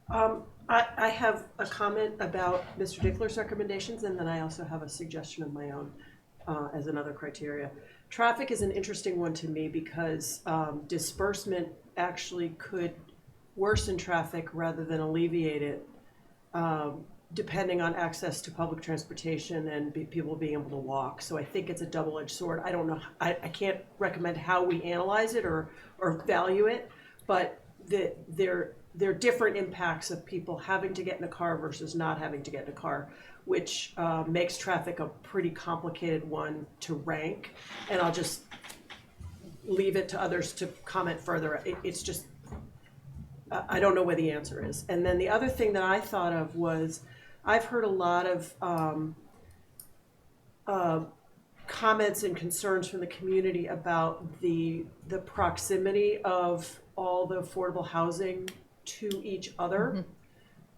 I have a comment about Mr. Dickler's recommendations, and then I also have a suggestion of my own as another criteria. Traffic is an interesting one to me because disbursement actually could worsen traffic rather than alleviate it, depending on access to public transportation and people being able to walk. So I think it's a double-edged sword. I don't know, I can't recommend how we analyze it or value it, but there are different impacts of people having to get in a car versus not having to get in a car, which makes traffic a pretty complicated one to rank. And I'll just leave it to others to comment further. It's just, I don't know where the answer is. And then the other thing that I thought of was, I've heard a lot of comments and concerns from the community about the proximity of all the affordable housing to each other,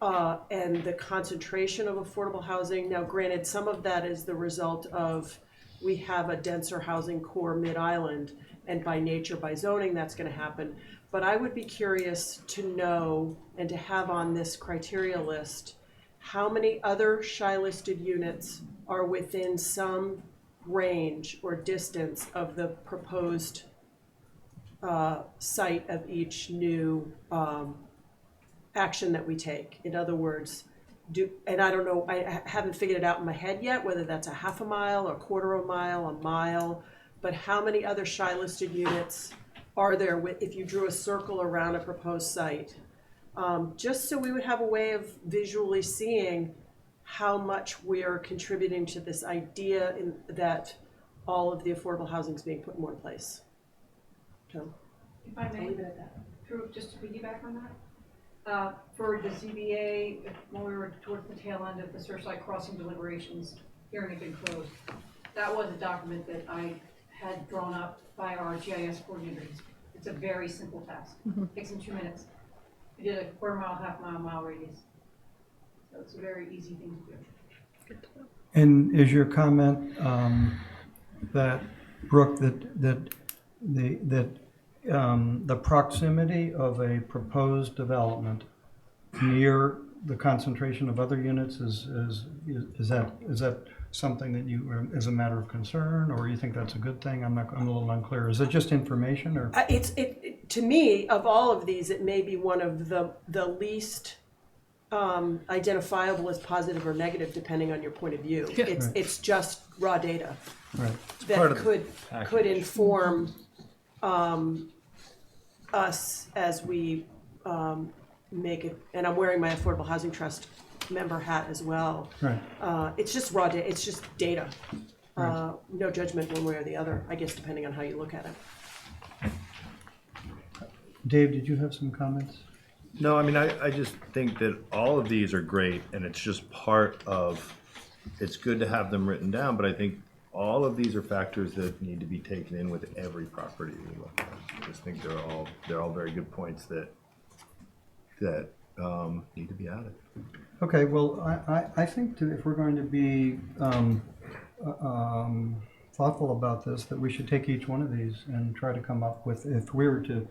and the concentration of affordable housing. Now, granted, some of that is the result of we have a denser housing core mid-island, and by nature, by zoning, that's going to happen. But I would be curious to know and to have on this criteria list how many other SHI-listed units are within some range or distance of the proposed site of each new action that we take. In other words, and I don't know, I haven't figured it out in my head yet, whether that's a half a mile, a quarter of a mile, but how many other SHI-listed units are there if you drew a circle around a proposed site? Just so we would have a way of visually seeing how much we are contributing to this idea that all of the affordable housing is being put in one place. So, If I I'll may, leave it at that. just to piggyback on that, for the ZBA, when we were towards the tail end of the Surfside Crossing deliberations, hearing had been closed, that was a document that I had drawn up by our GIS coordinators. It's a very simple task. Takes them 2 minutes. We did a quarter mile, half mile radius. So it's a very easy thing to do. And is your comment that, Brooke, that the proximity of a proposed development near the concentration of other units is that something that you, as a matter of concern, or you think that's a good thing? I'm a little unclear. Is it just information, or? To me, of all of these, it may be one of the least identifiable as positive or negative, depending on your point of view. Yeah. It's just raw data Right. that could inform us as we make it. And I'm wearing my Affordable Housing Trust member hat as well. Right. It's just raw data. It's just data. Right. No judgment one way or the other, I guess, depending on how you look at it. Dave, did you have some comments? No, I mean, I just think that all of these are great, and it's just part of, it's good to have them written down, but I think all of these are factors that need to be taken in with every property we look at. I just think they're all very good points that need to be added. Okay, well, I think if we're going to be thoughtful about this, that we should take each one of these and try to come up with, if we were to,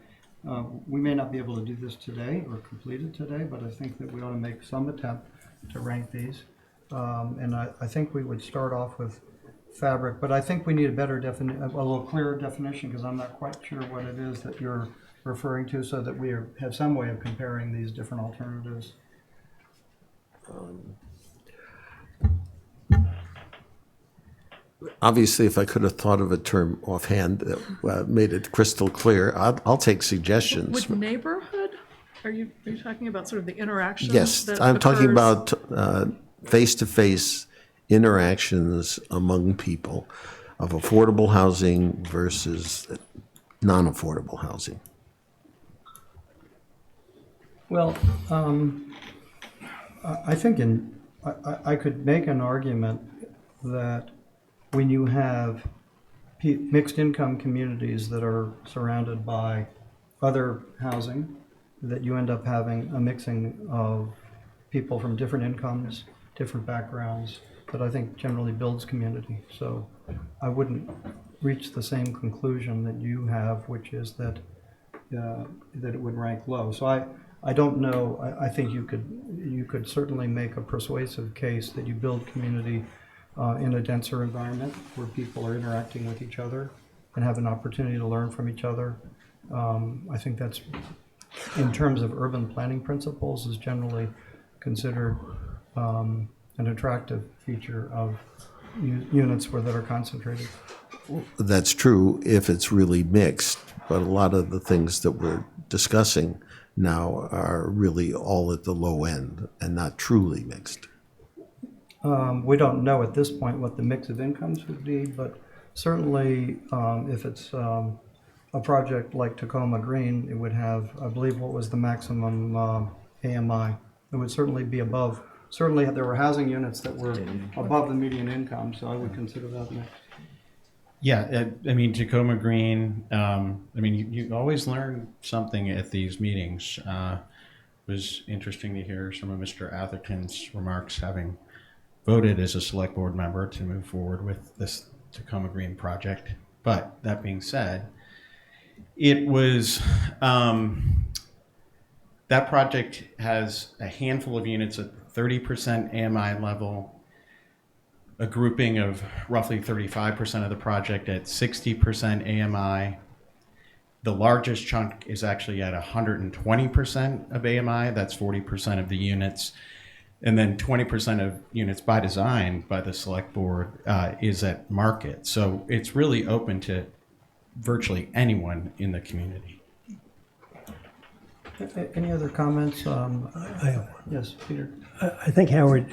we may not be able to do this today or complete it today, but I think that we ought to make some attempt to rank these. And I think we would start off with fabric, but I think we need a little clearer definition, because I'm not quite sure what it is that you're referring to, so that we have some way of comparing these different alternatives. Obviously, if I could have thought of a term offhand that made it crystal clear, I'll take suggestions. With neighborhood, are you talking about sort of the interaction? Yes, that I'm talking occurs? about face-to-face interactions among people of affordable housing versus non-affordable housing. Well, I think I could make an argument that when you have mixed income communities that are surrounded by other housing, that you end up having a mixing of people from different incomes, different backgrounds, that I think generally builds community. So I wouldn't reach the same conclusion that you have, which is that it would rank low. So I don't know. I think you could certainly make a persuasive case that you build community in a denser environment where people are interacting with each other and have an opportunity to learn from each other. I think that's, in terms of urban planning principles, is generally considered an attractive feature of units that are concentrated. That's true if it's really mixed, but a lot of the things that we're discussing now are really all at the low end and not truly mixed. We don't know at this point what the mix of incomes would be, but certainly if it's a project like Tacoma Green, it would have, I believe, what was the maximum AMI. It would certainly be above. Certainly there were housing units that were above the median income, so I would consider that mixed. Yeah, I mean, Tacoma Green, I mean, you always learn something at these meetings. It was interesting to hear some of Mr. Atherton's remarks, having voted as a select board member to move forward with this Tacoma Green project. But that being said, it was, that project has a handful of units at 30% AMI level, a grouping of roughly 35% of the project at 60% AMI. The largest chunk is actually at 120% of AMI. That's 40% of the units. And then 20% of units by design by the select board is at market. So it's really open to virtually anyone in the community. Any other comments? I Yes, Peter. I think, Howard,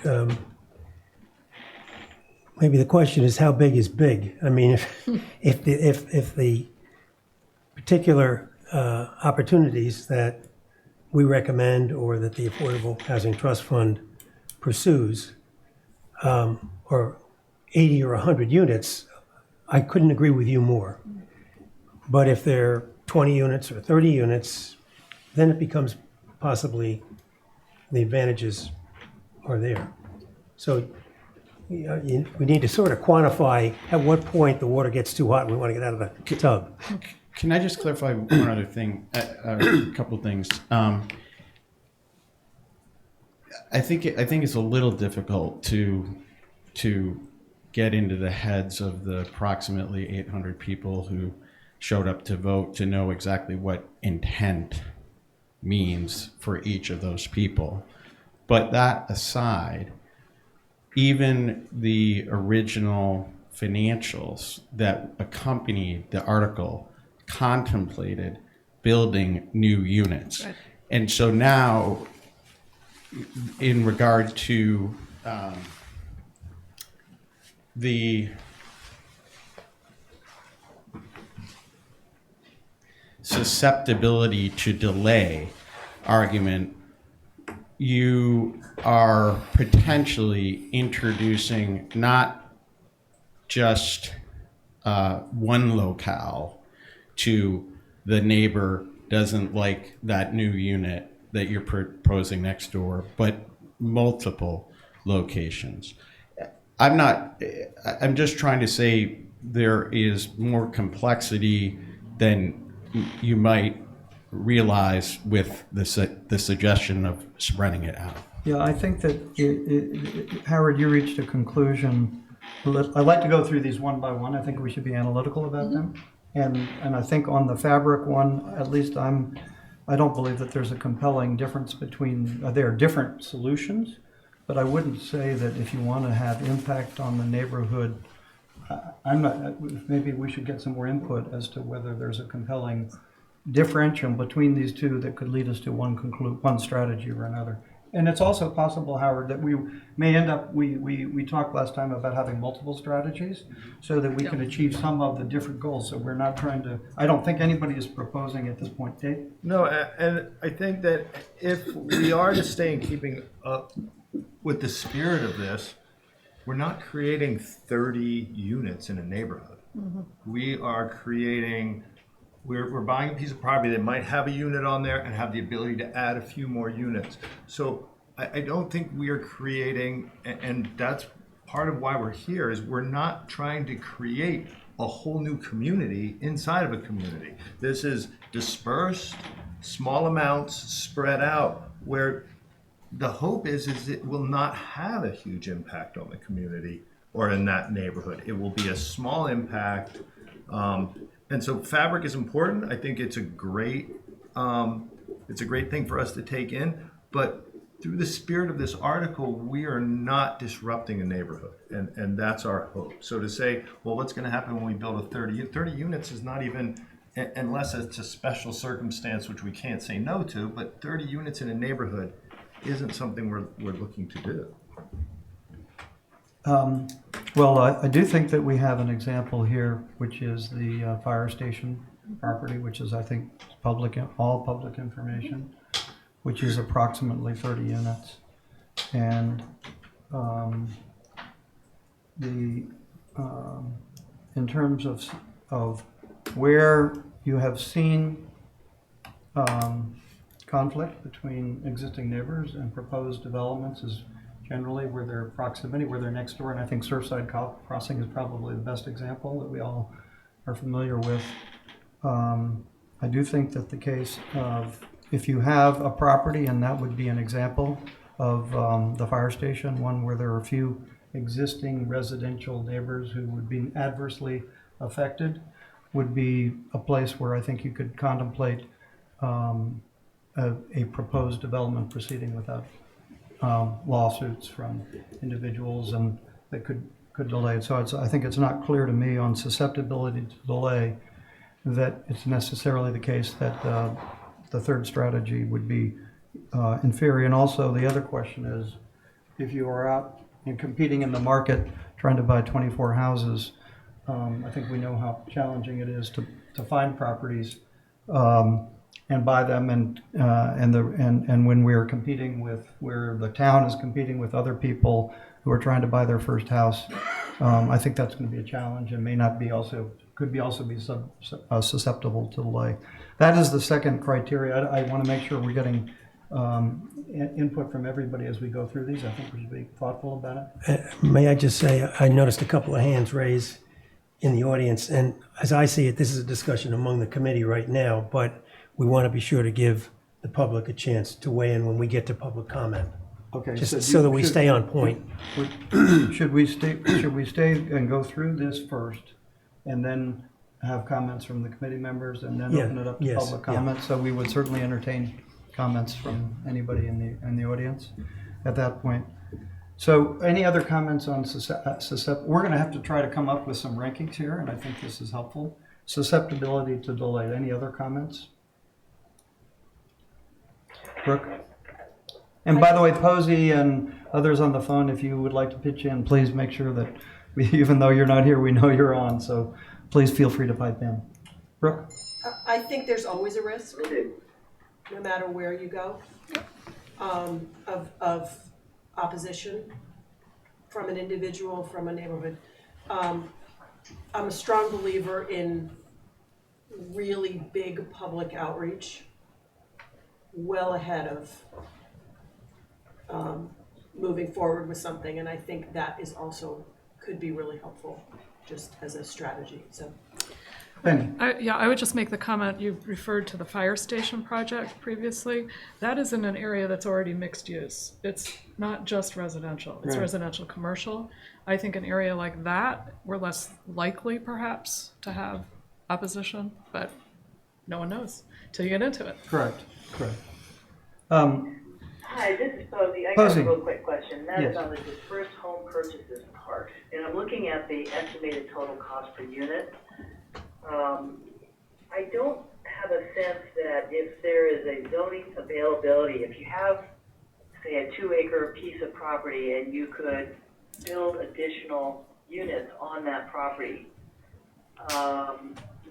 maybe the question is how big is big? I mean, if the particular opportunities that we recommend or that the Affordable Housing Trust Fund pursues are 80 or 100 units, I couldn't agree with you more. But if they're 20 units or 30 units, then it becomes possibly the advantages are there. So we need to sort of quantify at what point the water gets too hot and we want to get out of the tub. Can I just clarify one other thing, a couple of things? I think it's a little difficult to get into the heads of the approximately 800 people who showed up to vote to know exactly what intent means for each of those people. But that aside, even the original financials that accompanied the article contemplated building new units. Right. And so now, in regard to the susceptibility to delay argument, you are potentially introducing not just one locale to the neighbor doesn't like that new unit that you're proposing next door, but multiple locations. I'm just trying to say there is more complexity than you might realize with the suggestion of spreading it out. Yeah, I think that, Howard, you reached a conclusion. I'd like to go through these one by one. I think we should be analytical about them. And I think on the fabric one, at least I don't believe that there's a compelling difference between, there are different solutions, but I wouldn't say that if you want to have impact on the neighborhood, maybe we should get some more input as to whether there's a compelling differential between these two that could lead us to one strategy or another. And it's also possible, Howard, that we may end up, we talked last time about having multiple strategies so that we can achieve some of the different goals. So we're not trying to, I don't think anybody is proposing at this point, Dave? No, and I think that if we are to stay in keeping up with the spirit of this, we're not creating 30 units in a neighborhood. We are creating, we're buying a piece of property that might have a unit on there and have the ability to add a few more units. So I don't think we are creating, and that's part of why we're here, is we're not trying to create a whole new community inside of a community. This is dispersed, small amounts spread out, where the hope is it will not have a huge impact on the community or in that neighborhood. It will be a small impact. And so fabric is important. I think it's a great thing for us to take in, but through the spirit of this article, we are not disrupting a neighborhood, and that's our hope. So to say, well, what's going to happen when we build a 30 units is not even, unless it's a special circumstance, which we can't say no to, but 30 units in a neighborhood isn't something we're looking to do. Well, I do think that we have an example here, which is the fire station property, which is, I think, all public information, which is approximately 30 units. And in terms of where you have seen conflict between existing neighbors and proposed developments is generally where they're proximity, where they're next door. And I think Surfside Crossing is probably the best example that we all are familiar with. I do think that the case of, if you have a property, and that would be an example of the fire station, one where there are a few existing residential neighbors who would be adversely affected, would be a place where I think you could contemplate a proposed development proceeding without lawsuits from individuals and that could delay it. So I think it's not clear to me on susceptibility to delay that it's necessarily the case that the third strategy would be inferior. And also, the other question is, if you are out and competing in the market trying to buy 24 houses, I think we know how challenging it is to find properties and buy them. And when we're competing with, where the town is competing with other people who are trying to buy their first house, I think that's going to be a challenge, and may not be also, could be also be susceptible to delay. That is the second criteria. I want to make sure we're getting input from everybody as we go through these. I think we should be thoughtful about it. May I just say, I noticed a couple of hands raised in the audience, and as I see it, this is a discussion among the committee right now, but we want to be sure to give the public a chance to weigh in when we get to public comment. Okay. Just so that we stay on point. Should we stay and go through this first, and then have comments from the committee members, and then Yeah, open it up to yes, public yeah. comments? So we would certainly entertain comments from anybody in the audience at that point. So any other comments on we're going to have to try to come up with some rankings here, and I think this is helpful. Susceptibility to delay. Any other comments? Brooke? And by the way, Posey and others on the phone, if you would like to pitch in, please make sure that even though you're not here, we know you're on. So please feel free to pipe in. Brooke? I think there's always a risk, no matter where you go, of opposition from an individual, from a neighborhood. I'm a strong believer in really big public outreach, well ahead of moving forward with something, and I think that is also, could be really helpful just as a strategy, so. Penny? I would just make the comment, you referred to the fire station project previously. That is in an area that's already mixed use. It's not just residential, it's Right. residential commercial. I think an area like that, we're less likely perhaps to have opposition, but no one knows till you get into it. Correct. Hi, this is Posey. I got Posey. a real quick question. That Yes. is on the dispersed home purchases part. And I'm looking at the estimated total cost per unit. I don't have a sense that if there is a zoning availability, if you have, say, a 2-acre piece of property and you could build additional units on that property,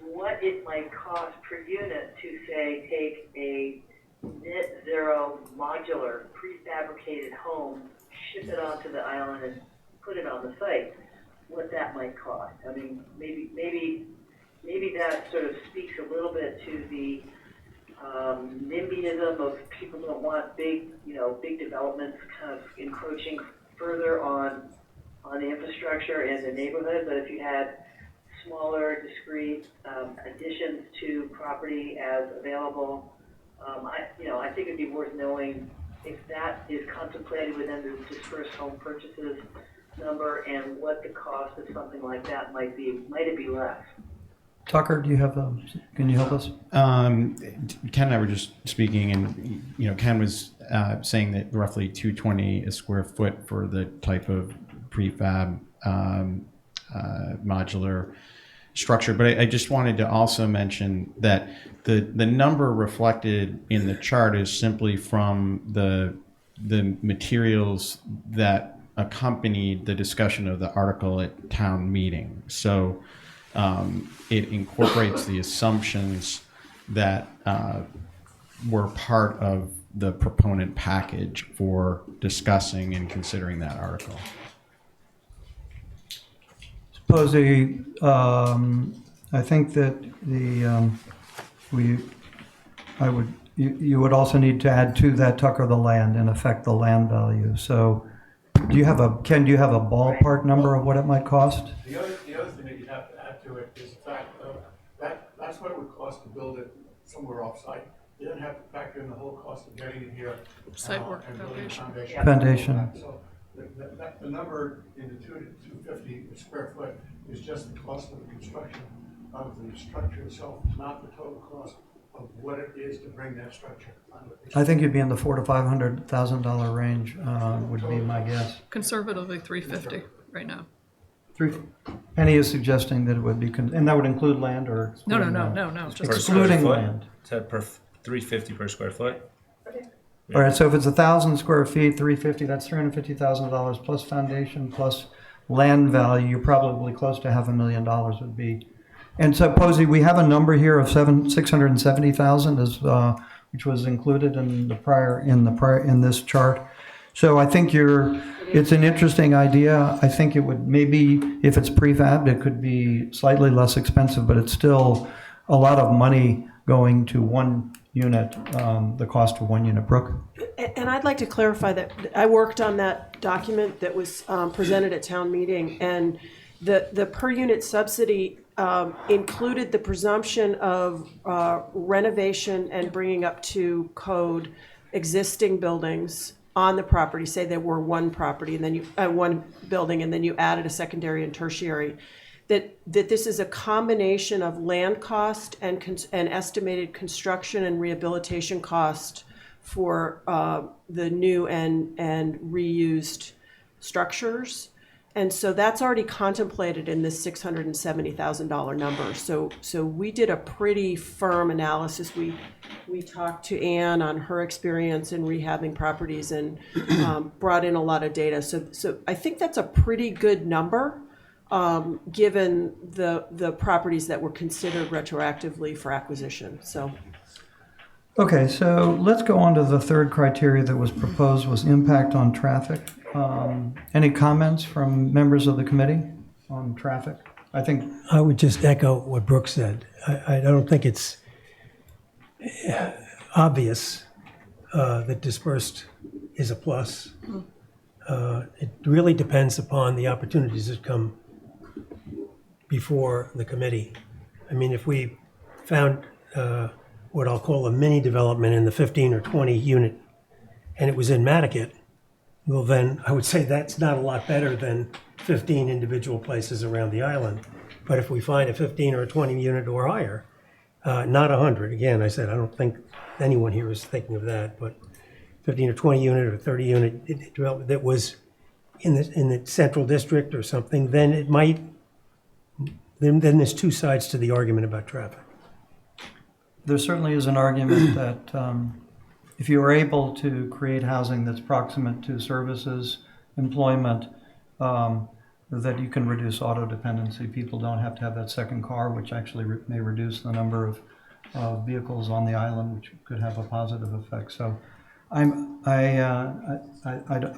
what it might cost per unit to, say, take a net zero modular prefabricated home, ship it onto the island and put it on the site, what that might cost. I mean, maybe that sort of speaks a little bit to the NIMBYism of people don't want big developments kind of encroaching further on the infrastructure and the neighborhood. But if you had smaller, discrete additions to property as available, I think it'd be worth knowing if that is contemplated within the dispersed home purchases number and what the cost of something like that might be. Might it be less? Tucker, do you have can you help us? Ken and I were just speaking, and Ken was saying that roughly $220 a square foot for the type of prefab modular structure. But I just wanted to also mention that the number reflected in the chart is simply from the materials that accompanied the discussion of the article at town meeting. So it incorporates the assumptions that were part of the proponent package for discussing and considering that article. Posey, I think that you would also need to add to that, Tucker, the land, in effect, the land value. So do you have a ballpark number of what it might cost? The other thing that you have to add to it is the fact that's what it would cost to build it somewhere off-site. You then have to factor in the whole cost of getting it here. Site work, and building foundation. Foundation. So the number in the 250 square foot is just the cost of the construction of the structure itself, not the total cost of what it is to bring that structure onto the I think you'd be in the $400,000 to $500,000 range, would be my guess. Conservatively, 350 right now. Penny is suggesting that it would be, and that would include land or? No, excluding land? no, just Per square Excluding foot? land. Is that per 350 per square foot? All right, so if it's 1,000 square feet, 350, that's $350,000 plus foundation, plus land value, you're probably close to $500,000 would be. And so Posey, we have a number here of 670,000 which was included in in this chart. So I think it's an interesting idea. I think it would maybe, if it's prefabbed, it could be slightly less expensive, but it's still a lot of money going to one unit, the cost of one unit. Brooke? And I'd like to clarify that I worked on that document that was presented at town meeting, and the per unit subsidy included the presumption of renovation and bringing up to code existing buildings on the property. Say there were one property and then one building, and then you added a secondary and tertiary. That this is a combination of land cost and estimated construction and rehabilitation cost for the new and reused structures. And so that's already contemplated in this $670,000 number. So we did a pretty firm analysis. We talked to Anne on her experience in rehabbing properties and brought in a lot of data. So I think that's a pretty good number, given the properties that were considered retroactively for acquisition. So. Okay, so let's go on to the third criteria that was proposed, was impact on traffic. Any comments from members of the committee on traffic? I think I would just echo what Brooke said. I don't think it's obvious that dispersed is a plus. It really depends upon the opportunities that come before the committee. I mean, if we found what I'll call a mini development in the 15 or 20 unit, and it was in Nantucket, well then I would say that's not a lot better than 15 individual places around the island. But if we find a 15 or a 20 unit or higher, not 100, again, I said, I don't think anyone here is thinking of that, but 15 or 20 unit or 30 unit development that was in the central district or something, then it might, then there's two sides to the argument about traffic. there certainly is an argument that if you are able to create housing that's proximate to services, employment, that you can reduce auto dependency. People don't have to have that second car, which actually may reduce the number of vehicles on the island, which could have a positive effect. So I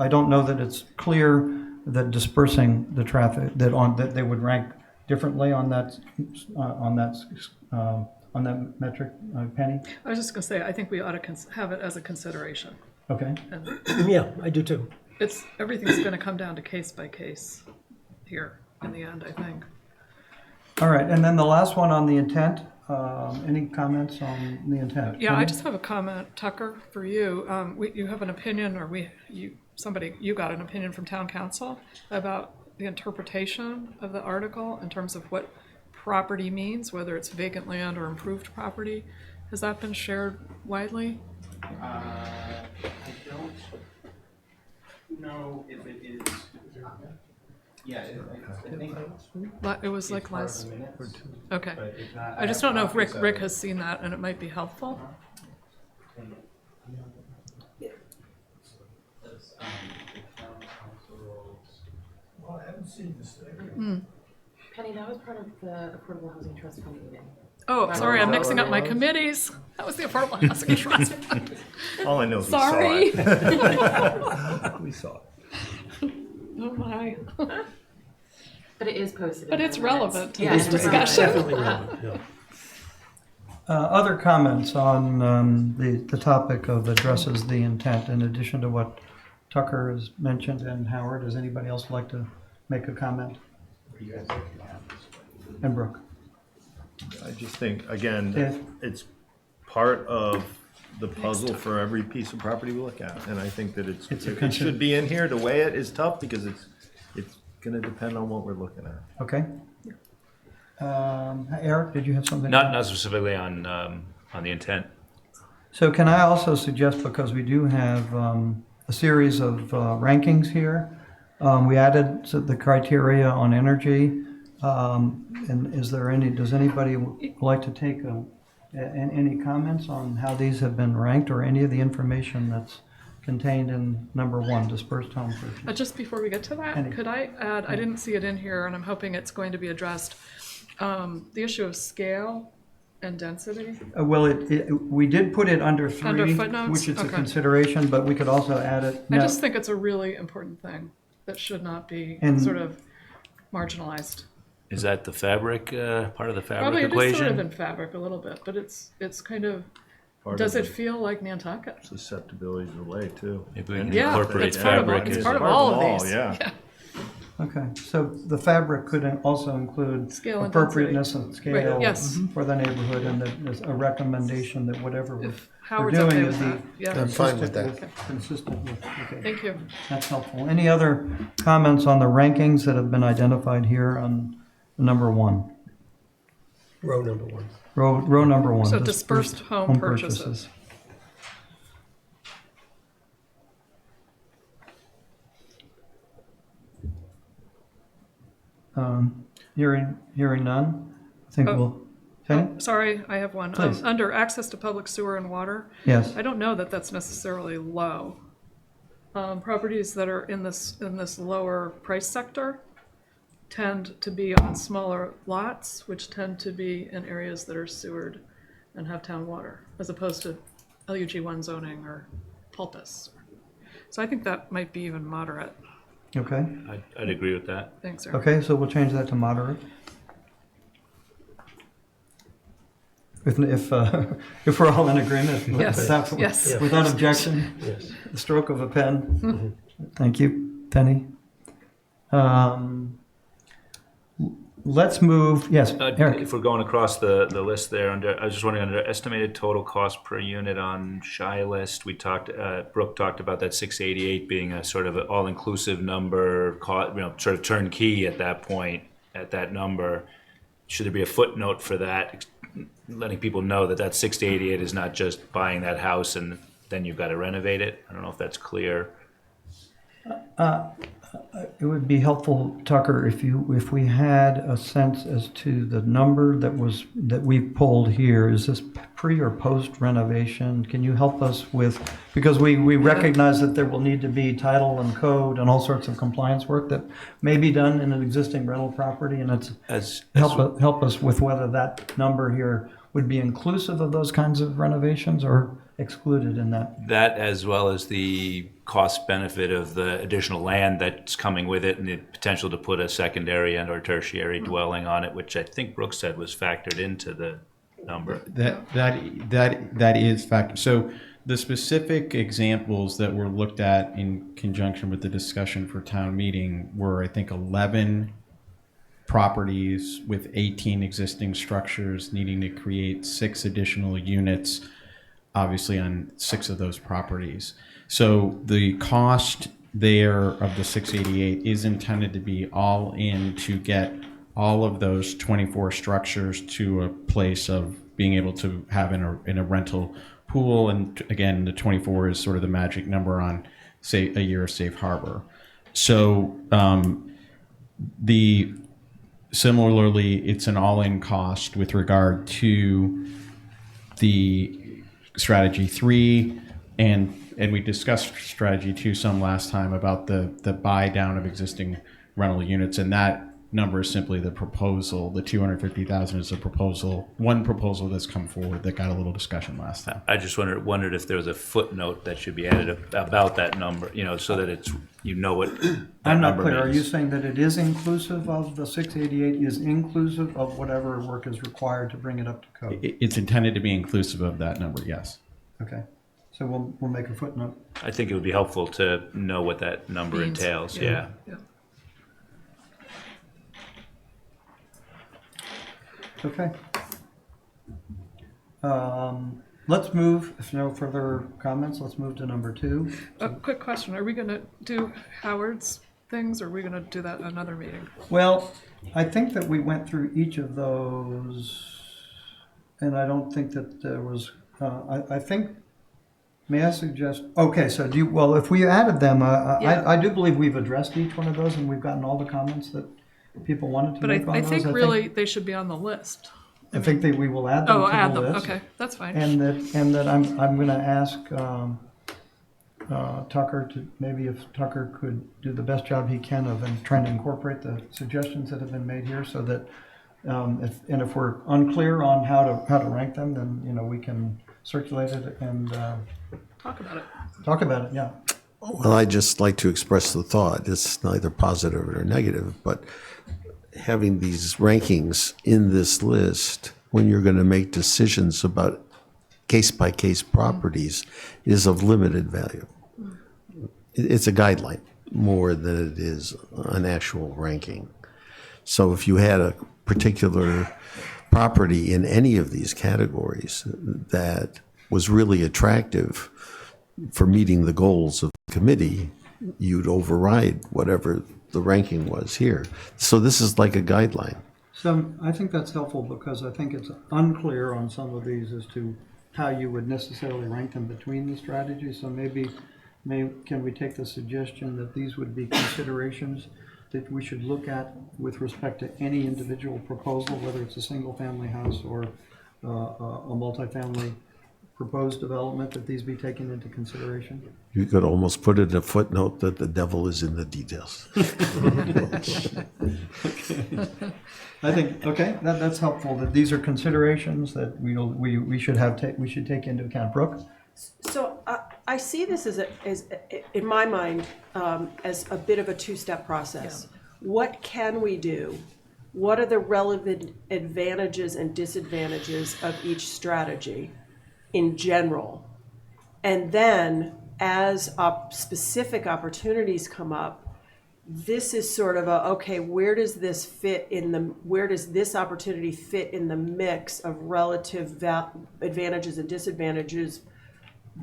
don't know that it's clear that dispersing the traffic, that they would rank differently on that metric, Penny? I was just going to say, I think we ought to have it as a consideration. Okay. And yeah, I do too. Everything's going to come down to case by case here in the end, I think. All right, and then the last one on the intent. Any comments on the intent? Yeah, I just have a comment, Tucker, for you. You have an opinion, or you got an opinion from town council about the interpretation of the article in terms of what property means, whether it's vacant land or improved property. Has that been shared widely? I don't know if it is. Yeah, I think It was like last. Okay. But if not, I just don't know if Rick has seen that, and it might be helpful. Well, I haven't seen this thing. Penny, that was part of the Affordable Housing Trust Fund meeting. Oh, sorry, I'm mixing up my committees. That was the Affordable Housing Trust Fund. All I know is Sorry. we saw it. We saw it. Oh my. But it is posted. But it's relevant to Yeah, this it's discussion. Definitely relevant, yeah. Other comments on the topic of addresses the intent, in addition to what Tucker has mentioned and Howard? Does anybody else like to make a comment? And Brooke? I just think, again, Dave? it's part of the puzzle for every piece of property we look at. And I think that it should be in here. To weigh it is tough because it's going to depend on what we're looking at. Okay. Eric, did you have something? Not specifically on the intent. So can I also suggest, because we do have a series of rankings here, We added the criteria on energy. And is there any, does anybody like to take any comments on how these have been ranked or any of the information that's contained in number 1, dispersed home purchase? Just before we get to that, could I add, I didn't see it in here, and I'm hoping it's going to be addressed, the issue of scale and density. Well, we did put it under 3, Under footnotes? which is a Okay. consideration, but we could also add it. I just think it's a really important thing that should not be And- sort of marginalized. Is that the fabric, part of the fabric Probably it equation? is sort of in fabric a little bit, but it's kind of, does it feel like Nantucket? Susceptibility to the way too. Maybe we can Yeah, incorporate it's part of all- fabric it's as part a- of all of these. Yeah. Okay, so the fabric could also include Scale and appropriateness of scale Right, yes. for the neighborhood, and that there's a recommendation that whatever we're Howard's doing okay is with be that. Yeah. I'm fine with that. consistent with, okay. Thank you. That's helpful. Any other comments on the rankings that have been identified here on number 1? Row number 1. Row number 1. So dispersed home purchases. Hearing none, I think Oh. we'll, okay? Sorry, I have one. Please. Under access to public sewer and water, Yes. I don't know that that's necessarily low. Properties that are in this lower price sector tend to be on smaller lots, which tend to be in areas that are sewered and have town water, as opposed to LUG1 zoning or pulpus. So I think that might be even moderate. Okay, I'd agree with that. Thanks, sir. okay, so we'll change that to moderate. If if we're all in agreement, Yes, without, yes. without objection, Yes. the stroke of a pen. Thank you, Penny. Let's move, yes, Eric. If we're going across the list there, I was just wondering, under estimated total cost per unit on Shy List, we talked, Brooke talked about that 688 being a sort of an all-inclusive number, sort of turnkey at that point, at that number. Should there be a footnote for that, letting people know that that 688 is not just buying that house and then you've got to renovate it? I don't know if that's clear. It would be helpful, Tucker, if we had a sense as to the number that we've pulled here. Is this pre or post renovation? Can you help us with, because we recognize that there will need to be title and code and all sorts of compliance work that may be done in an existing rental property, and help us with whether that number here would be inclusive of those kinds of renovations or excluded in that. That, as well as the cost benefit of the additional land that's coming with it and the potential to put a secondary and or tertiary dwelling on it, which I think Brooks said was factored into the number. That is fact. So the specific examples that were looked at in conjunction with the discussion for town meeting were, I think, 11 properties with 18 existing structures needing to create 6 additional units, obviously on 6 of those properties. So the cost there of the 688 is intended to be all in to get all of those 24 structures to a place of being able to have in a rental pool. And again, the 24 is sort of the magic number on, say, a year of safe harbor. So similarly, it's an all-in cost with regard to the strategy 3, and we discussed strategy 2 some last time about the buy down of existing rental units, and that number is simply the proposal. The 250,000 is a proposal, one proposal that's come forward that got a little discussion last time. I just wondered if there was a footnote that should be added about that number, so that it's, what that I'm not number clear. Are means. you saying that it is inclusive of the 688, is inclusive of whatever work is required to bring it up to code? It's intended to be inclusive of that number, yes. Okay, so we'll make a footnote. I think it would be helpful to know what that number Means. entails, Yeah. Okay. Let's move, if no further comments, let's move to number 2. A quick question, are we gonna do Howard's things, or are we gonna do that in another meeting? Well, I think that we went through each of those, and I don't think that there was, I think May I suggest, okay, so do you, well, if we added them, Yeah. I do believe we've addressed each one of those and we've gotten all the comments that people wanted to But make on I those. think really they should be on the list. I think that we will add them Oh, to add the them, list. okay, that's fine. And that I'm gonna ask, Tucker to, maybe if Tucker could do the best job he can of trying to incorporate the suggestions that have been made here so that, if we're unclear on how to rank them, then, you know, we can circulate it and, Talk about it. talk about it, yeah. Well, I just like to express the thought, it's neither positive or negative, but having these rankings in this list when you're going to make decisions about case-by-case properties is of limited value. It's a guideline more than it is an actual ranking. So if you had a particular property in any of these categories that was really attractive for meeting the goals of the committee, you'd override whatever the ranking was here. So this is like a guideline. So I think that's helpful because I think it's unclear on some of these as to how you would necessarily rank them between the strategies. So can we take the suggestion that these would be considerations that we should look at with respect to any individual proposal, whether it's a single-family house or a multifamily proposed development, that these be taken into consideration? You could almost put it in a footnote that the devil is in the details. I think, okay, that's helpful, that these are considerations that we should take into account. Brooke? So I see this as in my mind, as a bit of a two-step process. Yeah. What can we do? What are the relevant advantages and disadvantages of each strategy in general? And then as specific opportunities come up, this is sort of okay, where does this opportunity fit in the mix of relative advantages and disadvantages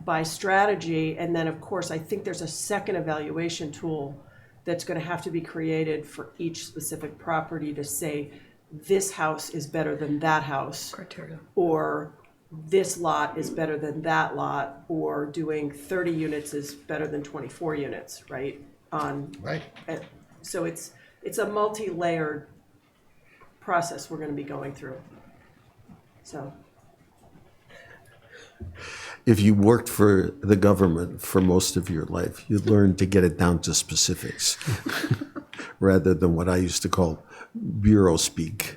by strategy? And then of course, I think there's a second evaluation tool that's going to have to be created for each specific property to say, this house is better than that house. Criteria. Or this lot is better than that lot, or doing 30 units is better than 24 units, right? Right. So it's a multi-layered process we're going to be going through. So. If you worked for the government for most of your life, you learned to get it down to specifics rather than what I used to call bureau speak.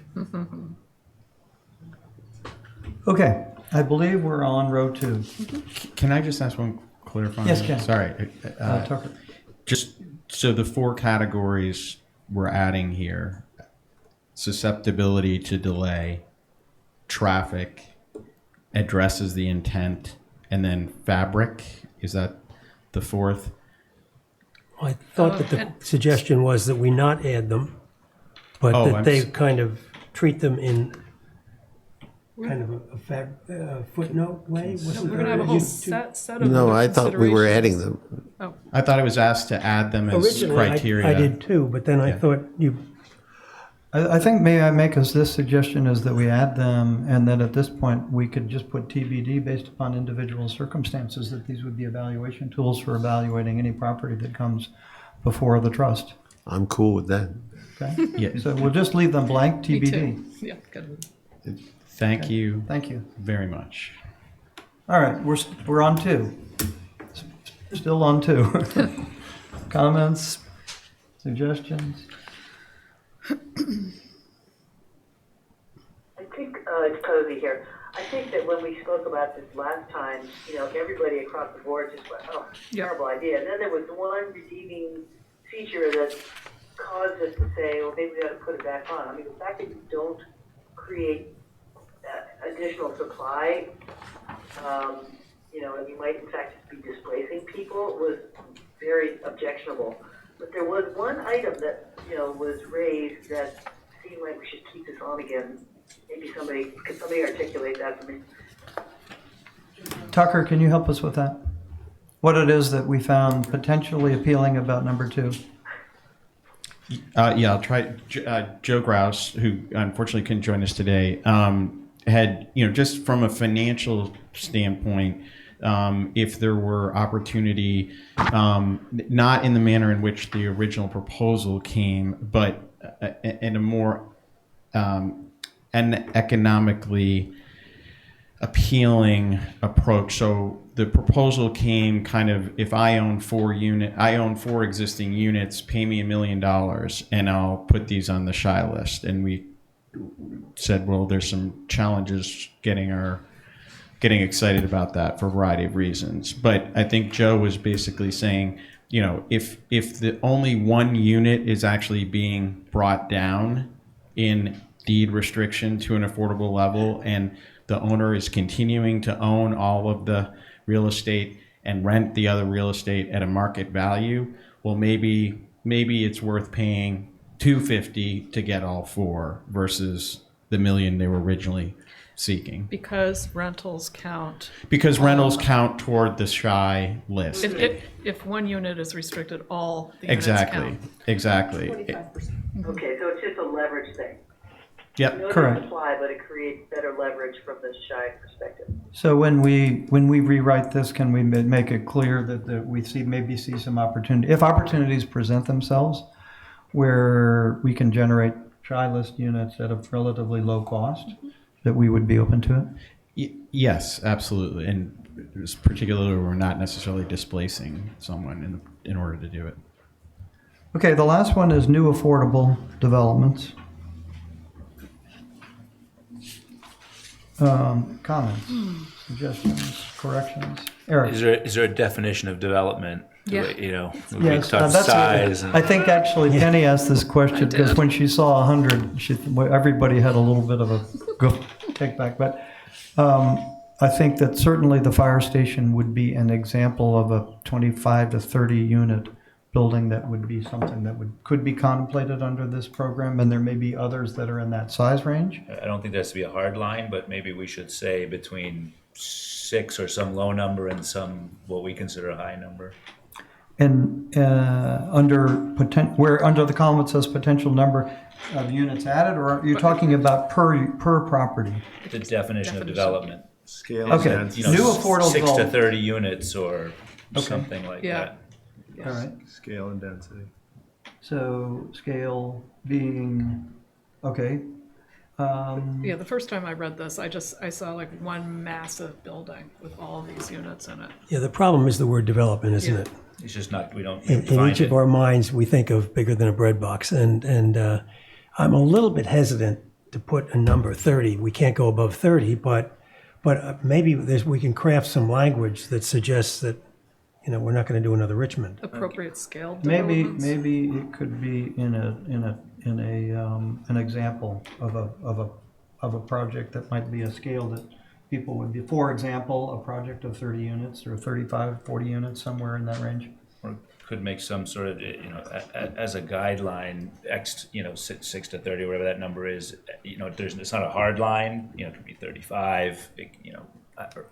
Okay, I believe we're on row 2. Can I just ask one clarifying? Yes, Ken. Sorry. Tucker. Just so the 4 categories we're adding here: susceptibility to delay, traffic, addresses the intent, and then fabric. Is that the 4th? I thought that the suggestion was that we not add them, but that they kind of treat them in kind of a footnote way. We're going to have a whole set of No, I thought we were adding them. Oh. I thought it was asked to add them as Originally, criteria. I did too, but then I thought you. I think may I make us this suggestion is that we add them, and that at this point we could just put TBD based upon individual circumstances, that these would be evaluation tools for evaluating any property that comes before the trust. I'm cool with that. Okay? Yeah. So we'll just leave them blank, Me TBD. too. Yeah, good. Thank you. Thank you. Very much. All right, we're on 2. Still on 2. Comments, suggestions? I think, it's Cozy here. I think that when we spoke about this last time, you know, everybody across the board just went, oh, terrible idea. And then there was one redeeming feature that caused us to say, well, maybe we ought to put it back on. I mean, the fact that you don't create additional supply, you know, and you might in fact just be displacing people was very objectionable. But there was one item that, you know, was raised that seemed like we should keep this on again. Maybe could somebody articulate that for me? Tucker, can you help us with that? What it is that we found potentially appealing about number 2? Yeah, I'll try. Joe Grouse, who unfortunately couldn't join us today, had, you know, just from a financial standpoint, if there were opportunity, not in the manner in which the original proposal came, but in a more an economically appealing approach. So the proposal came kind of, if I own four existing units, pay me $1 million and I'll put these on the shy list. And we said, well, there's some challenges getting excited about that for a variety of reasons. But I think Joe was basically saying, if the only one unit is actually being brought down in deed restriction to an affordable level, and the owner is continuing to own all of the real estate and rent the other real estate at a market value, well, maybe it's worth paying $250 to get all four versus the $1 million they were originally seeking. Because rentals count. Because rentals count toward the shy list. If one unit is restricted, all the units count. Exactly. 25%. Okay, so it's just a leverage thing. Yep, No correct. supply, but it creates better leverage from the shy perspective. So when we rewrite this, can we make it clear that we maybe see some opportunity, if opportunities present themselves, where we can generate shy list units at a relatively low cost, that we would be open to it? Yes, absolutely. And particularly, we're not necessarily displacing someone in order to do it. Okay, the last one is new affordable developments. Comments, suggestions, corrections? Eric? Is there a definition of development? Yeah. We Yes, talked that's size. I think actually Penny asked this question because when she saw 100, everybody had a little bit of a take back. But I think that certainly the fire station would be an example of a 25 to 30 unit building that would be something that could be contemplated under this program, and there may be others that are in that size range. I don't think there has to be a hard line, but maybe we should say between 6 or some low number and some what we consider a high number. And under the column it says potential number of units added, or are you talking about per property? The definition of development. Scale Okay. and New affordable 6 to development. 30 units or Okay. something like that. All right. scale and density. So scale being, okay. Yeah, the first time I read this, I saw like one massive building with all of these units in it. Yeah, the problem is the word development, isn't Yeah. it? It's just not, we don't In define each of it. our minds, we think of bigger than a bread box, and I'm a little bit hesitant to put a number 30. We can't go above 30, but maybe we can craft some language that suggests that we're not going to do another Richmond. Appropriate scale Maybe developments. it could be in an example of a project that might be a scale that people would be, for example, a project of 30 units or 35, 40 units, somewhere in that range. Or could make some sort of, as a guideline, 6 to 30, whatever that number is, it's not a hard line, it could be 35,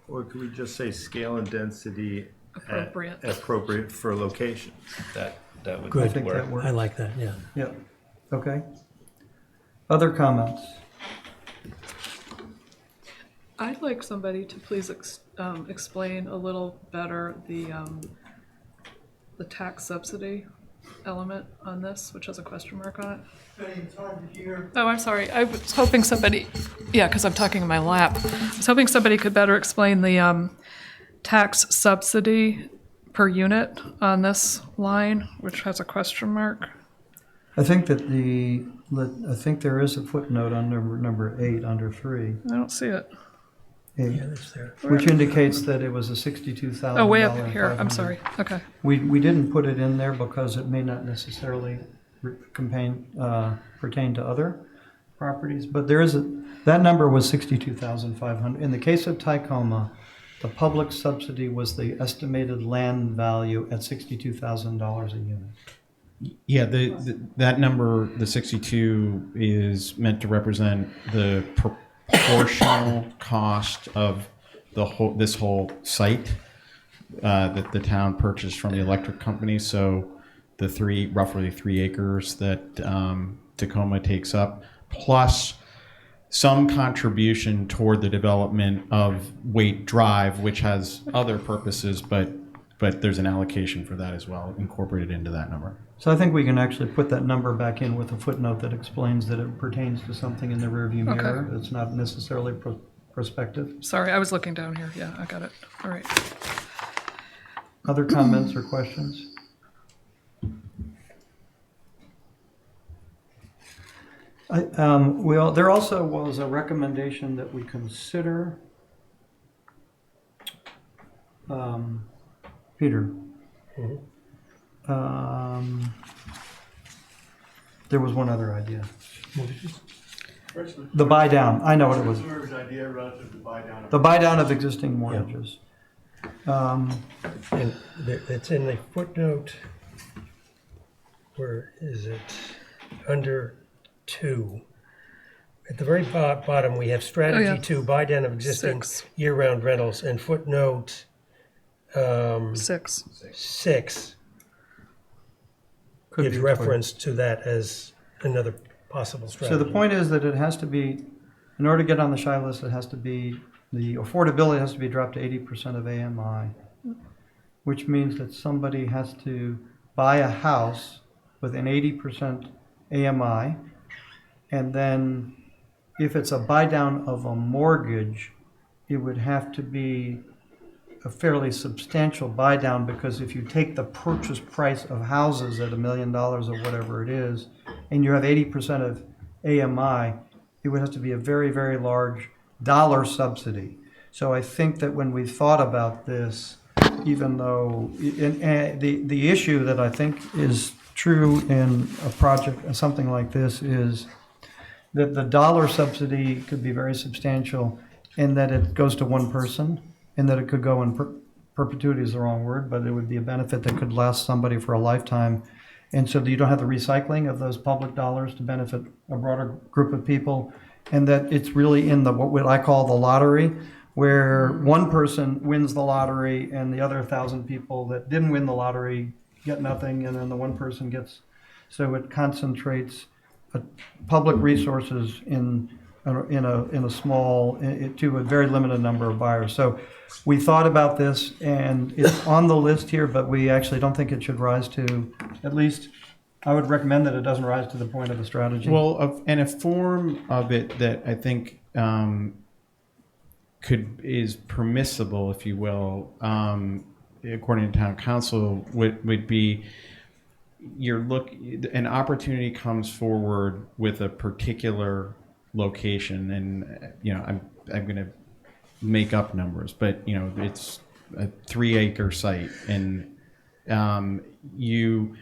Or could we just say scale and density Appropriate. appropriate for location? that would Good. I think work. that works. I like that, yeah. Yep. Okay. Other comments? I'd like somebody to please explain a little better the tax subsidy element on this, which has a question mark on it. Oh, I'm sorry. I was hoping somebody, because I'm talking in my lap. I was hoping somebody could better explain the tax subsidy per unit on this line, which has a question mark. I think that I think there is a footnote on number 8 under 3. I don't see it. Yeah, that's there. Which indicates that it was a $62,000. Oh, way up here. I'm 500. sorry. Okay. We didn't put it in there because it may not necessarily pertain to other properties, but that number was 62,500. In the case of Tacoma, the public subsidy was the estimated land value at $62,000 a unit. Yeah, that number, the 62, is meant to represent the proportional cost of this whole site that the town purchased from the electric company. So the roughly 3 acres that Tacoma takes up, plus some contribution toward the development of Waite Drive, which has other purposes, but there's an allocation for that as well, incorporated into that number. So I think we can actually put that number back in with a footnote that explains that it pertains to something in the rearview mirror. Okay. It's not necessarily prospective. Sorry, I was looking down here. Yeah, I got it. All right. Other comments or questions? There also was a recommendation that we consider, Peter. There was one other idea. The buy down. I know what it was. Idea relative to buy down. The buy down of existing mortgages. And it's in the footnote, where is it? Under 2. At the very bottom, we have strategy 2, buy down of existing 6. year-round rentals, and footnote 6. 6 Could gives be reference to that as another possible strategy. So the point is that it has to be, in order to get on the shy list, it has to be, the affordability has to be dropped to 80% of AMI, which means that somebody has to buy a house with an 80% AMI, and then if it's a buy down of a mortgage, it would have to be a fairly substantial buy down, because if you take the purchase price of houses at $1 million or whatever it is, and you have 80% of AMI, it would have to be a very, very large dollar subsidy. So I think that when we thought about this, even though the issue that I think is true in a project, something like this, is that the dollar subsidy could be very substantial, and that it goes to one person, and that it could go in perpetuity is the wrong word, but it would be a benefit that could last somebody for a lifetime. And so that you don't have the recycling of those public dollars to benefit a broader group of people, and that it's really in the what I call the lottery, where one person wins the lottery and the other 1,000 people that didn't win the lottery get nothing, and then the one person gets. So it concentrates public resources in a small, to a very limited number of buyers. So we thought about this, and it's on the list here, but we actually don't think it should rise to, at least I would recommend that it doesn't rise to the point of a strategy. Well, and a form of it that I think is permissible, if you will, according to town council, would be an opportunity comes forward with a particular location, and I'm going to make up numbers, but it's a 3-acre site, and you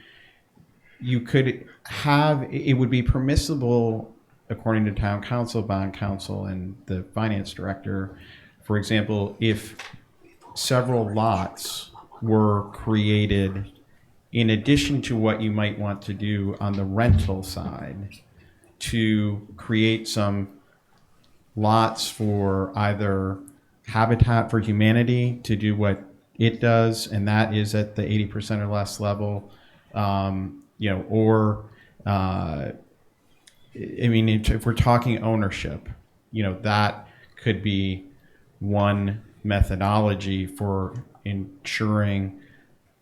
could have, it would be permissible according to town council, bond council, and the finance director, for example, if several lots were created in addition to what you might want to do on the rental side, to create some lots for either Habitat for Humanity to do what it does, and that is at the 80% or less level, if we're talking ownership, that could be one methodology for ensuring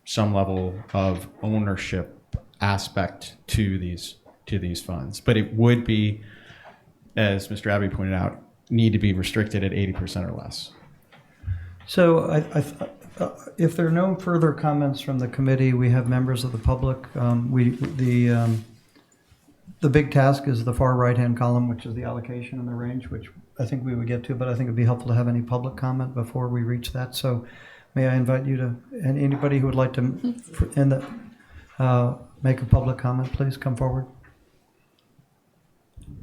some level of ownership aspect to these funds. But it would be, as Mr. Abbey pointed out, need to be restricted at 80% or less. So if there are no further comments from the committee, we have members of the public. The big task is the far right-hand column, which is the allocation and the range, which I think we would get to, but I think it'd be helpful to have any public comment before we reach that. So may I invite you to, and anybody who would like to make a public comment, please come forward.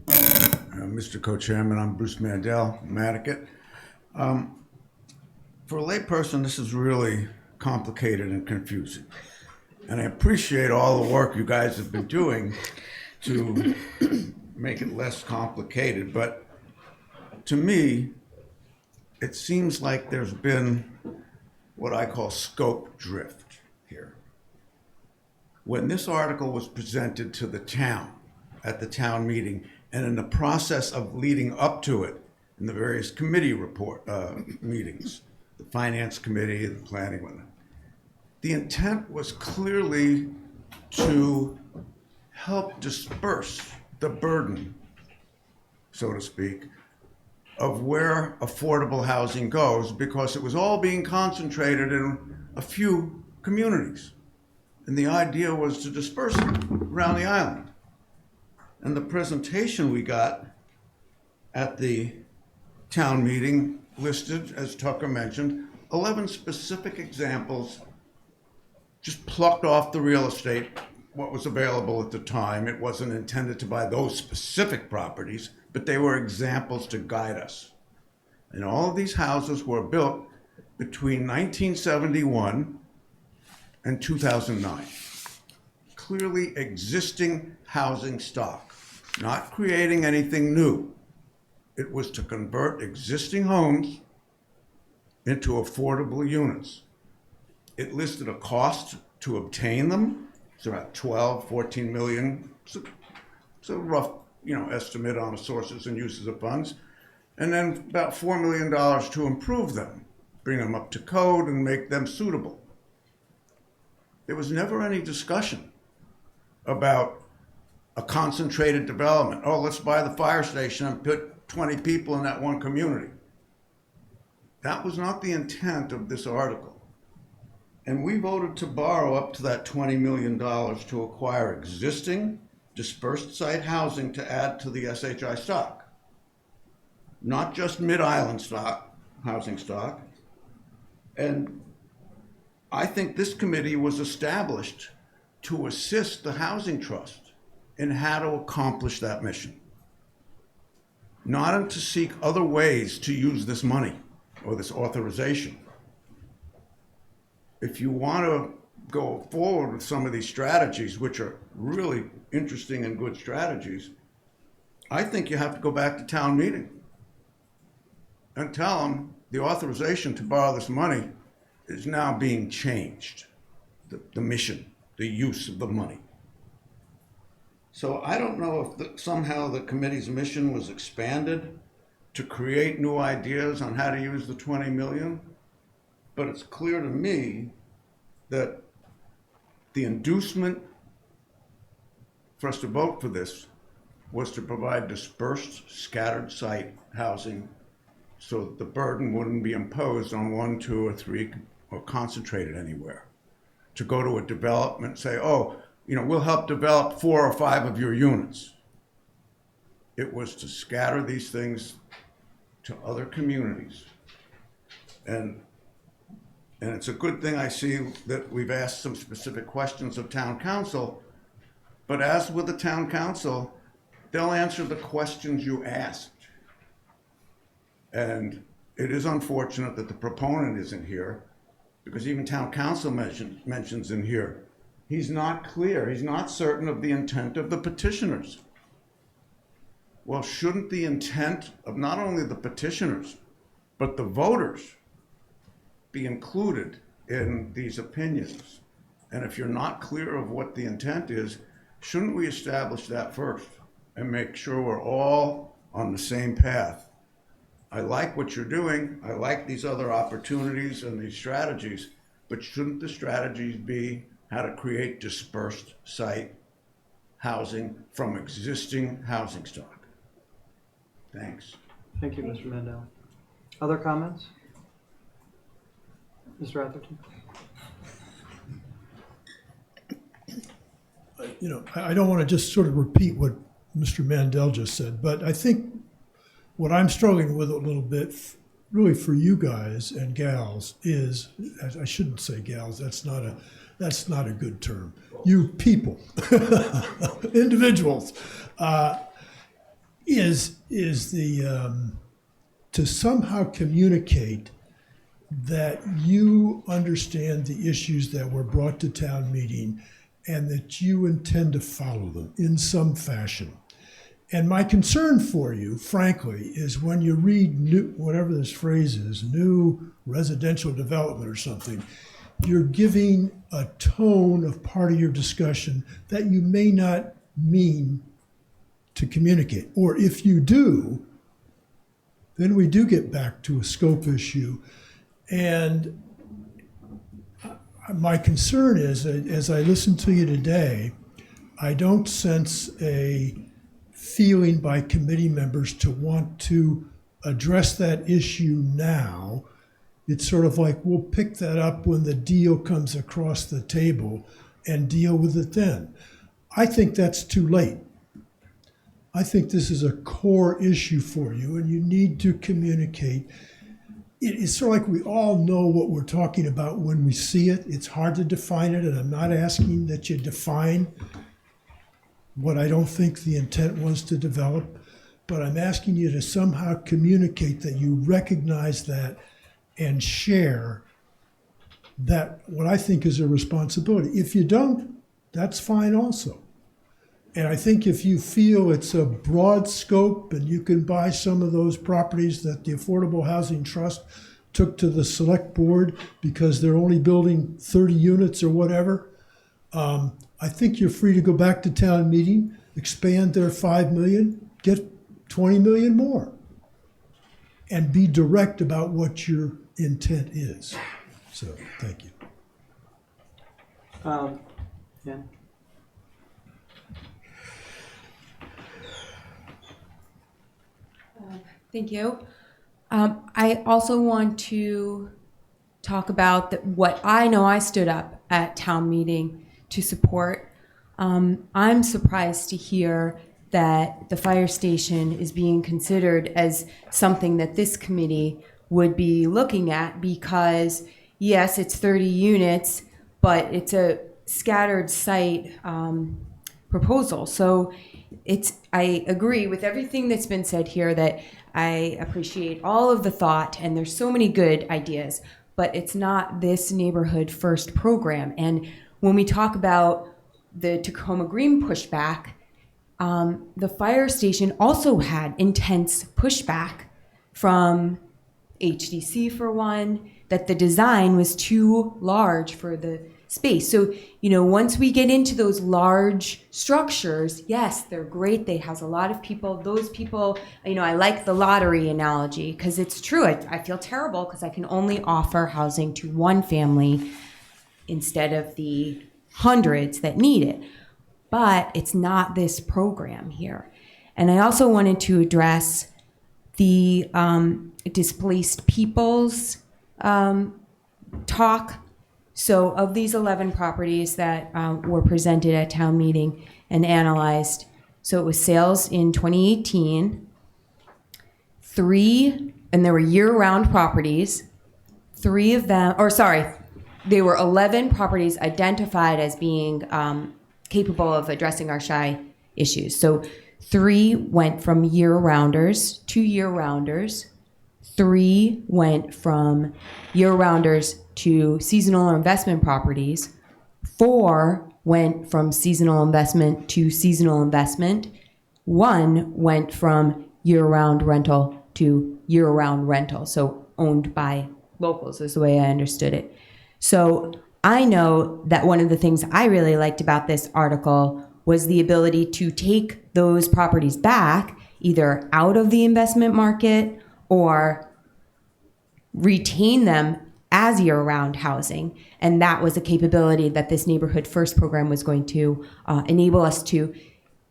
Mr. Co-Chairman, I'm Bruce Mandel, Nantucket. For a layperson, this is really complicated and confusing. And I appreciate all the work you guys have been doing to make it less complicated. But to me, it seems like there's been what I call scope drift here. When this article was presented to the town at the town meeting, And in the process of leading up to it, in the various committee meetings, the finance committee, the planning one, the intent was clearly to help disperse the burden, so to speak, of where affordable housing goes, because it was all being concentrated in a few communities. And the idea was to disperse it around the island. And the presentation we got at the town meeting listed, as Tucker mentioned, 11 specific examples, just plucked off the real estate, what was available at the time. It wasn't intended to buy those specific properties, but they were examples to guide us. And all of these houses were built between 1971 and 2009. Clearly existing housing stock, not creating anything new. It was to convert existing homes into affordable units. It listed a cost to obtain them. It's about 12, 14 million. It's a rough, estimate on the sources and uses of funds. And then about $4 million to improve them, bring them up to code and make them suitable. There was never any discussion about a concentrated development. Oh, let's buy the fire station and put 20 people in that one community. That was not the intent of this article. And we voted to borrow up to that $20 million to acquire existing dispersed site housing to add to the SHI stock. Not just mid-island stock, housing stock. And I think this committee was established to assist the Housing Trust in how to accomplish that mission. Not to seek other ways to use this money or this authorization. If you want to go forward with some of these strategies, which are really interesting and good strategies, I think you have to go back to town meeting and tell them the authorization to borrow this money is now being changed, the mission, the use of the money. So I don't know if somehow the committee's mission was expanded to create new ideas on how to use the 20 million, but it's clear to me that the inducement for us to vote for this was to provide dispersed, scattered site housing so that the burden wouldn't be imposed on 1, 2, or 3 or concentrated anywhere. To go to a development and say, oh, we'll help develop 4 or 5 of your units. It was to scatter these things to other communities. And it's a good thing I see that we've asked some specific questions of town council, but as with the town council, they'll answer the questions you asked. And it is unfortunate that the proponent isn't here, because even town council mentions in here, he's not clear, he's not certain of the intent of the petitioners. Well, shouldn't the intent of not only the petitioners, but the voters be included in these opinions? And if you're not clear of what the intent is, shouldn't we establish that first and make sure we're all on the same path? I like what you're doing. I like these other opportunities and these strategies, but shouldn't the strategies be how to create dispersed site housing from existing housing stock? Thanks. Thank you, Mr. Mandel. Other comments? Mr. Atherton? I don't want to just sort of repeat what Mr. Mandel just said, but I think what I'm struggling with a little bit, really for you guys and gals, is, I shouldn't say gals, that's not a good term. You people, individuals, is the to somehow communicate that you understand the issues that were brought to town meeting and that you intend to follow them in some fashion. And my concern for you, frankly, is when you read new, whatever this phrase is, new residential development or something, you're giving a tone of part of your discussion that you may not mean to communicate. Or if you do, then we do get back to a scope issue. And my concern is, as I listen to you today, I don't sense a feeling by committee members to want to address that issue now. It's sort of like we'll pick that up when the deal comes across the table and deal with it then. I think that's too late. I think this is a core issue for you, and you need to communicate. It's sort of like we all know what we're talking about when we see it. It's hard to define it, and I'm not asking that you define what I don't think the intent was to develop, but I'm asking you to somehow communicate that you recognize that and share that, what I think is a responsibility. If you don't, that's fine also. And I think if you feel it's a broad scope and you can buy some of those properties that the Affordable Housing Trust took to the select board because they're only building 30 units or whatever, I think you're free to go back to town meeting, expand their 5 million, get 20 million more, and be direct about what your intent is. So, thank you. Yeah. Thank you. I also want to talk about what I know I stood up at town meeting to support. I'm surprised to hear that the fire station is being considered as something that this committee would be looking at because, yes, it's 30 units, but it's a scattered site proposal. So I agree with everything that's been said here, that I appreciate all of the thought, and there's so many good ideas, but it's not this neighborhood first program. And when we talk about the Tacoma Green pushback, the fire station also had intense pushback from HDC, for one, that the design was too large for the space. So, once we get into those large structures, yes, they're great. They house a lot of people. Those people, I like the lottery analogy because it's true. I feel terrible because I can only offer housing to one family instead of the hundreds that need it. But it's not this program here. And I also wanted to address the displaced peoples talk. So of these 11 properties that were presented at town meeting and analyzed, so it was sales in 2018, and there were year-round properties, there were 11 properties identified as being capable of addressing our shy issues. So 3 went from year-rounders to year-rounders. 3 went from year-rounders to seasonal or investment properties. 4 went from seasonal investment to seasonal investment. 1 went from year-round rental to year-round rental, so owned by locals is the way I understood it. So I know that one of the things I really liked about this article was the ability to take those properties back, either out of the investment market or retain them as year-round housing. And that was a capability that this Neighborhood First program was going to enable us to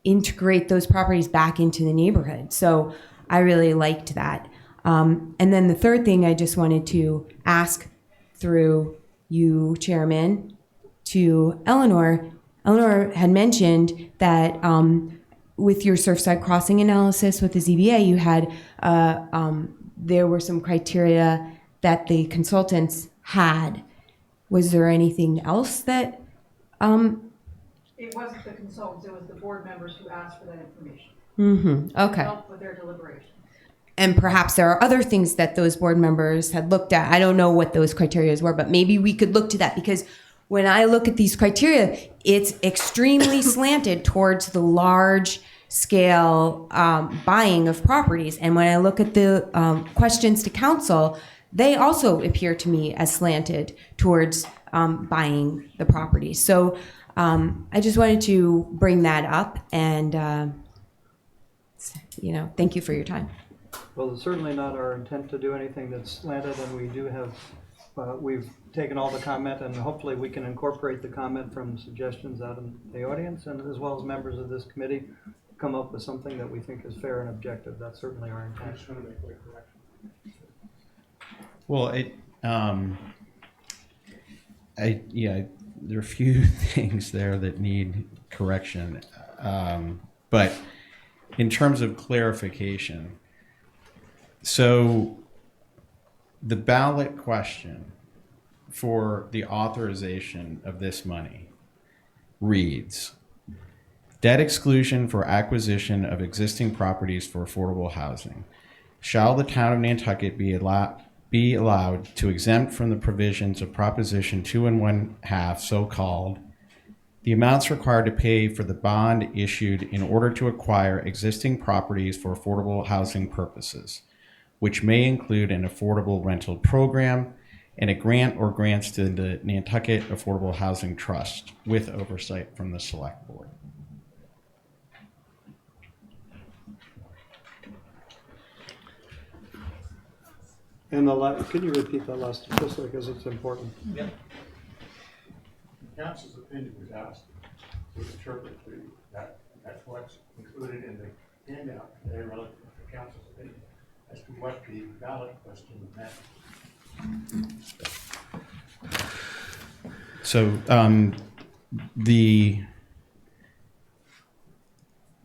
integrate those properties back into the neighborhood. So I really liked that. And then the third thing I just wanted to ask through you, Chairman, to Eleanor. Eleanor had mentioned that with your Surfside Crossing analysis with the ZBA, you had there were some criteria that the consultants had. Was there anything else that? It wasn't the consultants; it was the board members who asked for that information. Mm-hmm. Okay. To help with their deliberations. And perhaps there are other things that those board members had looked at. I don't know what those criteria were, but maybe we could look to that, because when I look at these criteria, it's extremely slanted towards the large scale buying of properties. And when I look at the questions to council, they also appear to me as slanted towards buying the property. So I just wanted to bring that up, and Thank you for your time. Well, it's certainly not our intent to do anything that's slanted, and we do have, we've taken all the comment, and hopefully we can incorporate the comment from suggestions out in the audience, and as well as members of this committee, come up with something that we think is fair and objective. That's certainly our intent. Well, there are a few things there that need correction, but in terms of clarification, so the ballot question for the authorization of this money reads, debt exclusion for acquisition of existing properties for affordable housing. Shall the town of Nantucket be allowed to exempt from the provisions of Proposition 2 1/2, so-called, the amounts required to pay for the bond issued in order to acquire existing properties for affordable housing purposes, which may include an affordable rental program and a grant or grants to the Nantucket Affordable Housing Trust with oversight from the Select Board. And can you repeat that last, just because it's important? Yep. Council's opinion was asked to interpret that's what's included in the handout today relative to council's opinion as to what the ballot question meant. So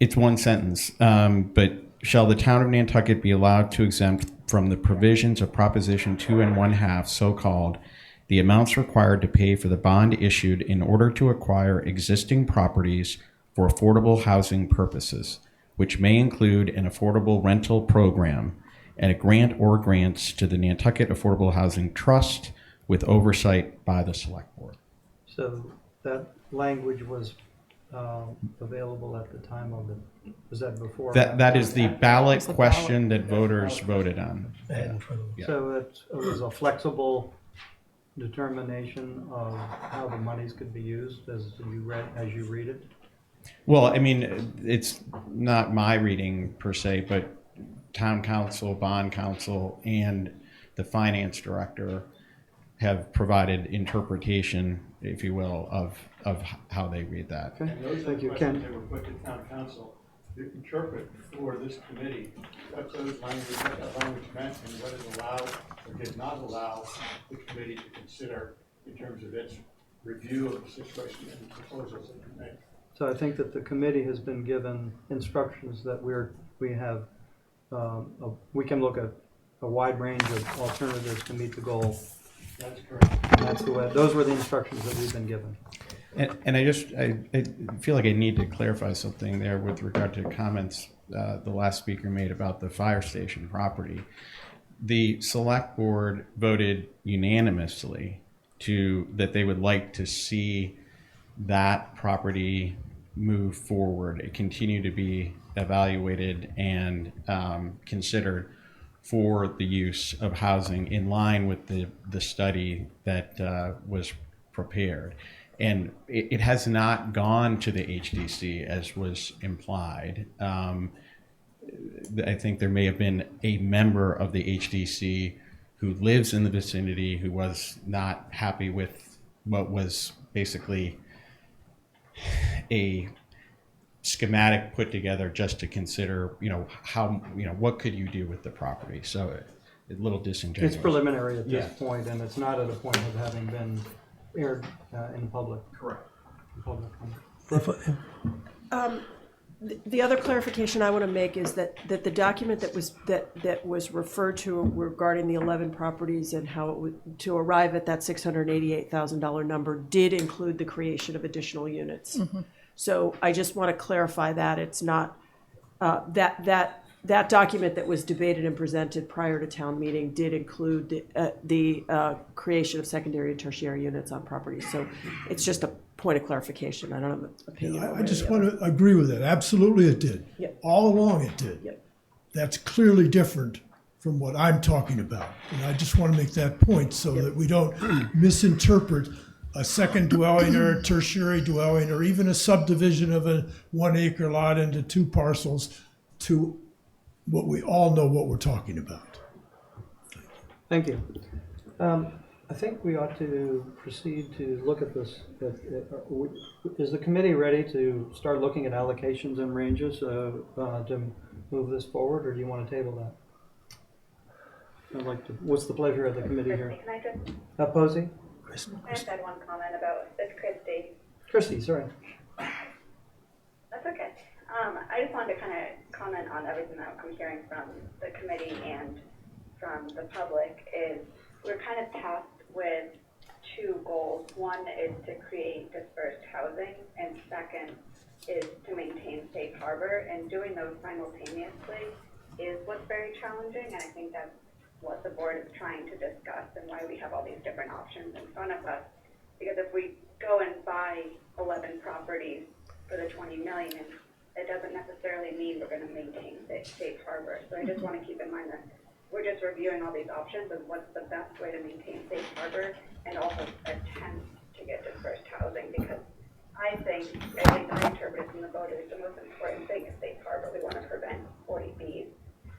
it's one sentence, but shall the town of Nantucket be allowed to exempt from the provisions of Proposition 2 1/2, so-called, the amounts required to pay for the bond issued in order to acquire existing properties for affordable housing purposes, which may include an affordable rental program and a grant or grants to the Nantucket Affordable Housing Trust with oversight by the Select Board. So that language was available at the time of was that before? That is the ballot question that voters voted on. Yeah. So it was a flexible determination of how the monies could be used as you read it? Well, I mean, it's not my reading per se, but town council, bond council, and the finance director have provided interpretation, if you will, of how they read that. Okay. And those are the questions that were put to town council to interpret for this committee what that language meant and what it allowed or did not allow the committee to consider in terms of its review of the situation and proposals that we made. So I think that the committee has been given instructions that we can look at a wide range of alternatives to meet the goal. That's correct. And that's those were the instructions that we've been given. And I feel like I need to clarify something there with regard to comments the last speaker made about the fire station property. The Select Board voted unanimously that they would like to see that property move forward, it continue to be evaluated and considered for the use of housing in line with the study that was prepared. And it has not gone to the HDC as was implied. I think there may have been a member of the HDC who lives in the vicinity who was not happy with what was basically a schematic put together just to consider, what could you do with the property? So a little disingenuous. It's preliminary at this point, and it's not at a point of having been aired in public. Correct. The other clarification I want to make is that the document that was referred to regarding the 11 properties and how it would, to arrive at that $688,000 number did include the creation of additional units. Mm-hmm. So I just want to clarify that it's not that document that was debated and presented prior to town meeting did include the creation of secondary and tertiary units on properties. So it's just a point of clarification. I don't have an opinion. I just want to agree with that. Absolutely it did. Yep. All along it did. Yep. That's clearly different from what I'm talking about. And I just want to make that point so that we don't misinterpret a second dwelling or a tertiary dwelling or even a subdivision of a 1 acre lot into 2 parcels to what we all know what we're talking about. Thank you. I think we ought to proceed to look at this. Is the committee ready to start looking at allocations and ranges to move this forward, or do you want to table that? I'd like to. What's the pleasure of the committee here? Can I just, Posey? I just had one comment about this, Christie. Christy, sorry. That's okay. I just wanted to kind of comment on everything that I'm hearing from the committee and from the public is we're kind of tasked with two goals. One is to create dispersed housing, and second is to maintain safe harbor, and doing those simultaneously is what's very challenging, and I think that's what the board is trying to discuss and why we have all these different options in front of us. Because if we go and buy 11 properties for the 20 million, it doesn't necessarily mean we're going to maintain safe harbor. So I just want to keep in mind that we're just reviewing all these options and what's the best way to maintain safe harbor and also attempt to get dispersed housing, because I think, at least I interpret it from the voters, the most important thing is safe harbor. We want to prevent 40Bs.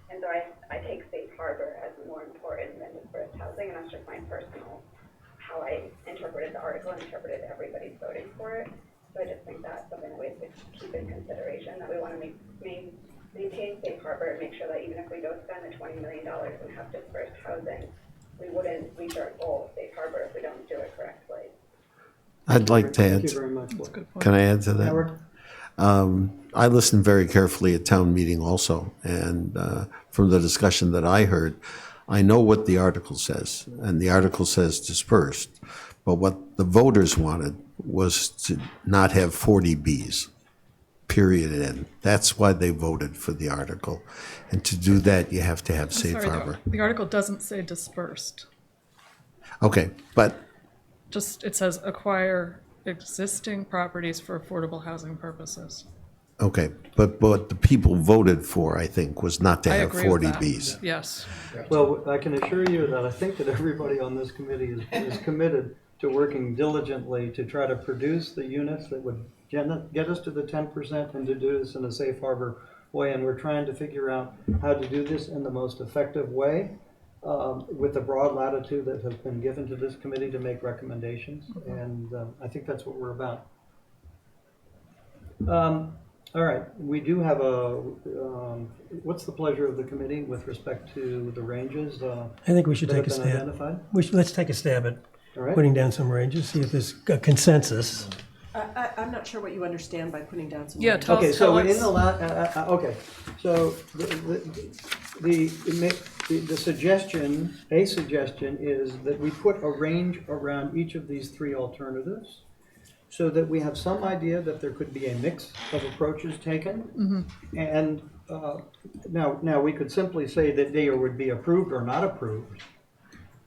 And so I take safe harbor as more important than dispersed housing, and that's just my personal, how I interpreted the article and interpreted everybody's voting for it. So I just think that's something that we have to keep in consideration, that we want to maintain safe harbor and make sure that even if we don't spend the $20 million and have dispersed housing, we wouldn't reach our goal of safe harbor if we don't do it correctly. I'd like to add. Thank you very much. Can I add to that? Howard? I listened very carefully at town meeting also, and from the discussion that I heard, I know what the article says, and the article says dispersed, but what the voters wanted was to not have 40Bs, period, end. That's why they voted for the article, and to do that, you have to have safe harbor. The article doesn't say dispersed. Okay, but Just, it says acquire existing properties for affordable housing purposes. okay, but what the people voted for, I think, was not to I have agree with that. 40Bs. Yes. Well, I can assure you that I think that everybody on this committee is committed to working diligently to try to produce the units that would get us to the 10% and to do this in a safe harbor way. And we're trying to figure out how to do this in the most effective way with the broad latitude that has been given to this committee to make recommendations. And I think that's what we're about. All right, we do have a, what's the pleasure of the committee with respect to the ranges? I think we should that take a have been stab. identified? Let's take a stab at All right. putting down some ranges, see if there's a consensus. I'm not sure what you understand by putting down some. Yeah, ranges. Okay, so tell in us. the okay, so the suggestion, a suggestion is that we put a range around each of these three alternatives, so that we have some idea that there could be a mix of approaches taken. And now we could simply say that they would be approved or not approved,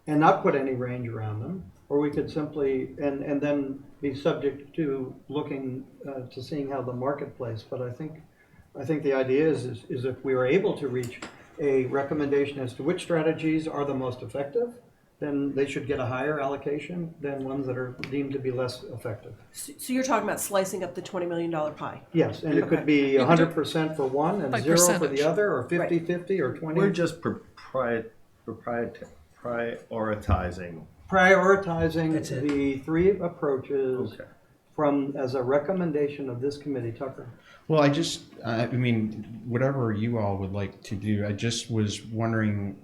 and not put any range around them. Or we could simply, and then be subject to looking to seeing how the marketplace. But I think the idea is if we are able to reach a recommendation as to which strategies are the most effective, then they should get a higher allocation than ones that are deemed to be less effective. So you're talking about slicing up the $20 million pie? Yes, and it could be 100% for one and By 0 for percentage. the other, or 50-50 or 20. We're just prioritizing. Prioritizing That's it. the three approaches Okay. from, as a recommendation of this committee. Tucker? Well, I mean, whatever you all would like to do, I just was wondering,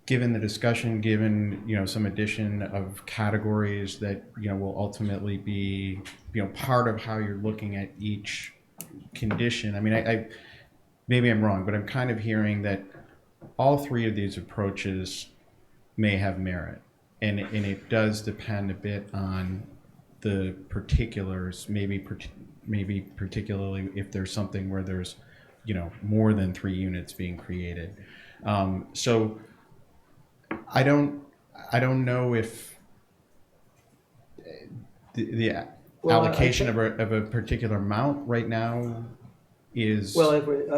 given the discussion, given, some addition of categories that, will ultimately be, part of how you're looking at each condition. I mean, I maybe I'm wrong, but I'm kind of hearing that all three of these approaches may have merit, and it does depend a bit on the particulars, maybe particularly if there's something where there's, more than 3 units being created. So I don't know if the allocation of a particular amount right now is. Well,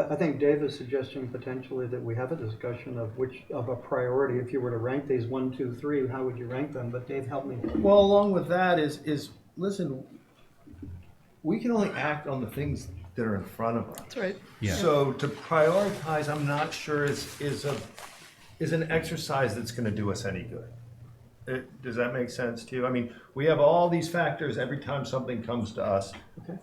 I think Dave is suggesting potentially that we have a discussion of which of a priority. If you were to rank these 1, 2, 3, how would you rank them? But Dave, help me. Well, along with that is listen, we can only act on the things that are in front of us. That's right. Yeah. So to prioritize, I'm not sure is an exercise that's gonna do us any good. Does that make sense to you? I mean, we have all these factors every time something comes to us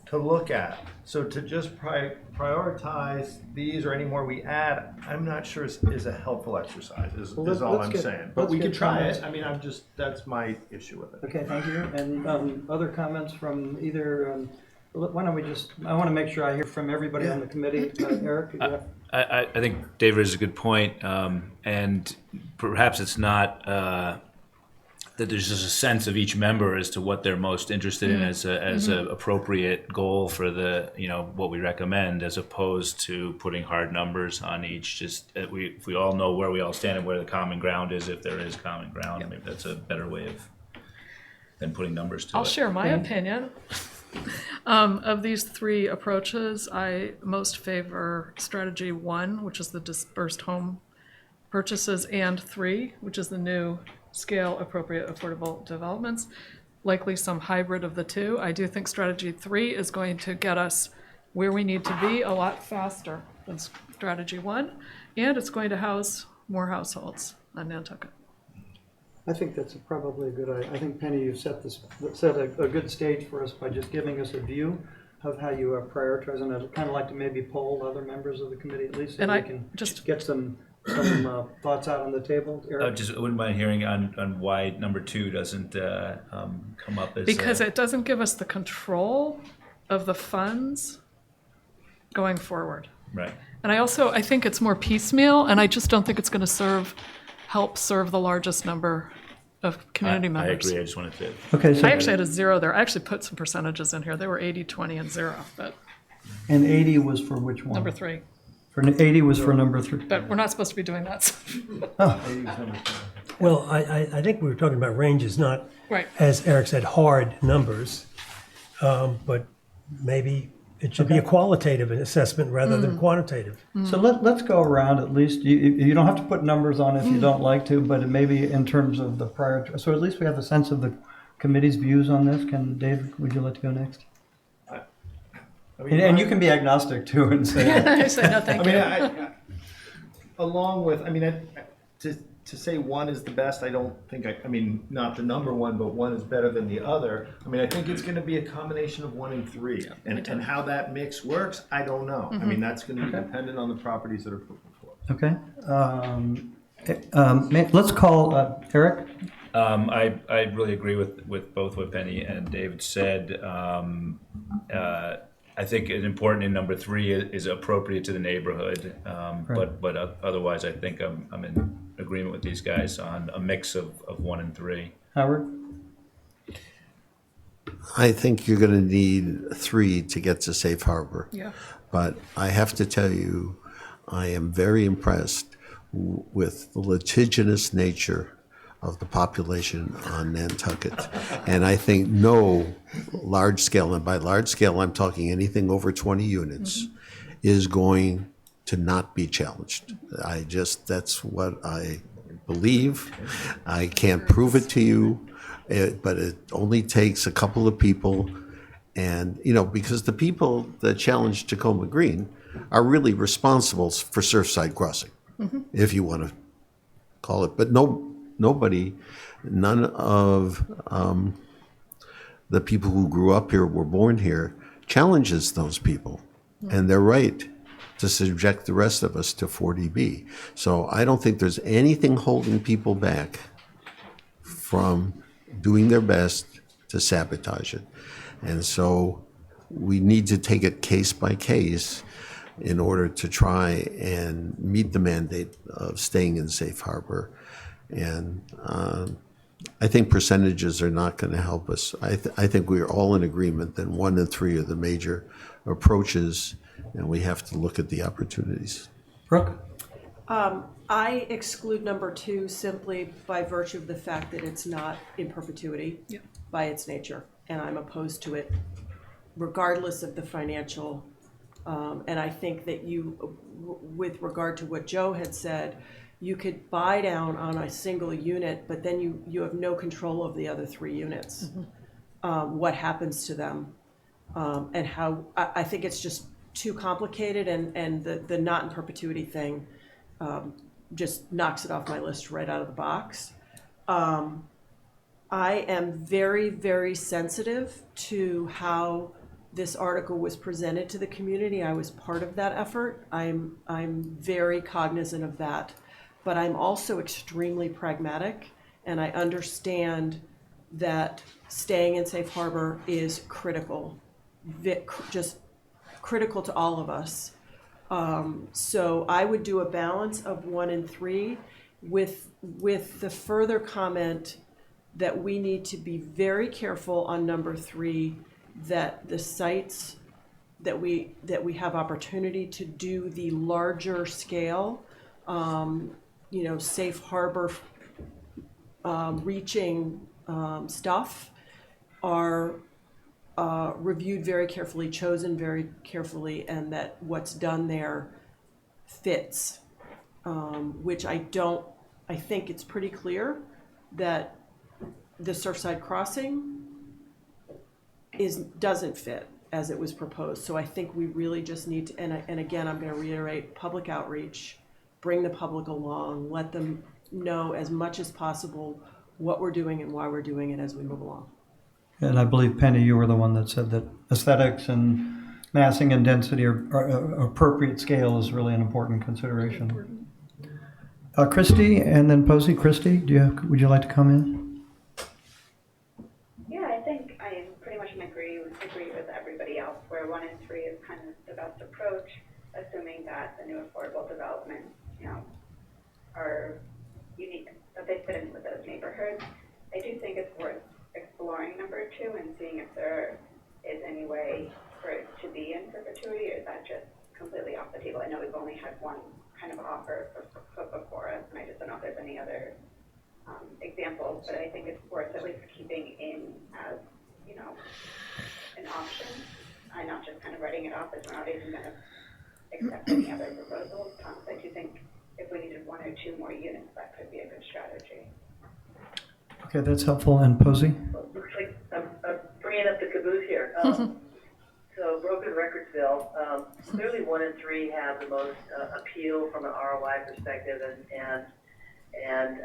to look at. So to just prioritize these or any more we add, I'm not sure is a helpful exercise, is all I'm saying. But we could try it. I mean, that's my issue with it. Okay, thank you. And other comments from either, why don't we just, I want to make sure I hear from everybody on the committee. Eric? I think David is a good point, and perhaps it's not that there's just a sense of each member as to what they're most interested in as a appropriate goal for the what we recommend, as opposed to putting hard numbers on each. Just if we all know where we all stand and where the common ground is, if there is common ground, maybe that's a better way than putting numbers to it. I'll share my opinion. Of these three approaches, I most favor strategy 1, which is the dispersed home purchases, and 3, which is the new scale appropriate affordable developments, likely some hybrid of the two. I do think strategy 3 is going to get us where we need to be a lot faster than strategy 1, and it's going to house more households on Nantucket. I think that's probably a good idea. I think, Penny, you've set a good stage for us by just giving us a view of how you are prioritizing. I'd kind of like to maybe poll other members of the committee at least, so we can just get some thoughts out on the table. Eric? I wouldn't mind hearing on why number 2 doesn't come up as because it doesn't give us the control of the funds going forward. Right. And I think it's more piecemeal, and I just don't think it's going to help serve the largest number of community members. I agree. I just wanted to. Okay, so I actually had a 0 there. I actually put some percentages in here. They were 80, 20, and 0. But And 80 was for which one? number 3. 80 was for number 3. But we're not supposed to be doing that. Well, I think we were talking about ranges, not, Right. as Eric said, hard numbers. But maybe it should be a qualitative assessment rather than quantitative. So let's go around at least. You don't have to put numbers on if you don't like to, but it may be in terms of the prior. So at least we have a sense of the committee's views on this. David, would you like to go next? And you can be agnostic too and say. I say no, thank you. Along with, to say 1 is the best, I don't think, not the number 1, but 1 is better than the other. I think it's going to be a combination of 1 and 3. And how that mix works, I don't know. That's going to be dependent on the properties that are put before us. Okay. Let's call Eric. I really agree with both what Penny and David said. I think it's important in number 3 is appropriate to the neighborhood, but otherwise I think I'm in agreement with these guys on a mix of 1 and 3. Howard? I think you're going to need 3 to get to safe harbor. Yeah. But I have to tell you, I am very impressed with the litigious nature of the population on Nantucket. And I think no large scale, and by large scale I'm talking anything over 20 units, is going to not be challenged. That's what I believe. I can't prove it to you, but it only takes a couple of people. And, because the people that challenge Tacoma Green are really responsible for Surfside Crossing, if you want to call it. But none of the people who grew up here, were born here, challenges those people. And they're right to subject the rest of us to 40B. So I don't think there's anything holding people back from doing their best to sabotage it. And so we need to take it case by case in order to try and meet the mandate of staying in safe harbor. And I think percentages are not going to help us. I think we are all in agreement that 1 and 3 are the major approaches, and we have to look at the opportunities. Brooke? I exclude number 2 simply by virtue of the fact that it's not in perpetuity by its nature, and I'm opposed to it regardless of the financial. And I think that with regard to what Joe had said, you could buy down on a single unit, but then you have no control of the other 3 units. What happens to them? and how, I think it's just too complicated, and the not in perpetuity thing just knocks it off my list right out of the box. I am very, very sensitive to how this article was presented to the community. I was part of that effort. I'm very cognizant of that, but I'm also extremely pragmatic, and I understand that staying in safe harbor is critical, just critical to all of us. So I would do a balance of 1 and 3 with the further comment that we need to be very careful on number 3, that the sites that we have opportunity to do the larger scale, safe harbor reaching stuff are reviewed very carefully, chosen very carefully, and that what's done there fits, which I think it's pretty clear that the Surfside Crossing doesn't fit as it was proposed. So I think we really just need to, and again, I'm going to reiterate, public outreach, bring the public along, let them know as much as possible what we're doing and why we're doing it as we move along. And I believe, Penny, you were the one that said that aesthetics and massing and density or appropriate scale is really an important consideration. Christy, and then Posey. Christy, would you like to come in? Yeah, I think I pretty much agree with everybody else, where 1 and 3 is kind of the best approach, assuming that the new affordable developments, are unique, that they fit in with those neighborhoods. I do think it's worth exploring number 2 and seeing if there is any way for it to be in perpetuity, or is that just completely off the table? I know we've only had one kind of offer put before us, and I just don't know if there's any other examples, but I think it's worth at least keeping in as, an option, and not just kind of writing it off as we're not even going to accept any other proposals. I do think if we needed 1 or 2 more units, that could be a good strategy. Okay, that's helpful. And Posey? Looks like I'm bringing up the caboose here. So Broken Recordsville, clearly 1 and 3 have the most appeal from an ROI perspective, and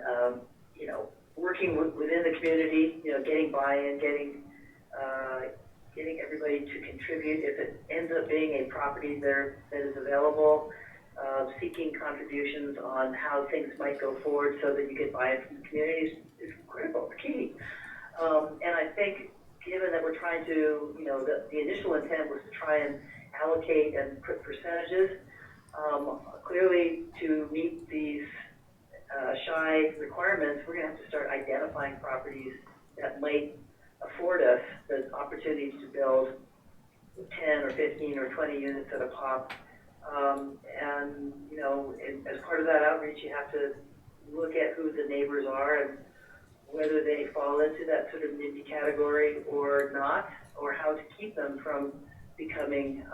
working within the community, getting buy-in, getting everybody to contribute. If it ends up being a property that is available, seeking contributions on how things might go forward so that you get buy-in from the community is critical, it's key. And I think, given that we're trying to, the initial intent was to try and allocate and put percentages, clearly to meet these shy requirements, we're going to have to start identifying properties that might afford us the opportunity to build 10 or 15 or 20 units at a pop. And as part of that outreach, you have to look at who the neighbors are and whether they fall into that sort of NIMBY category or not, or how to keep them from becoming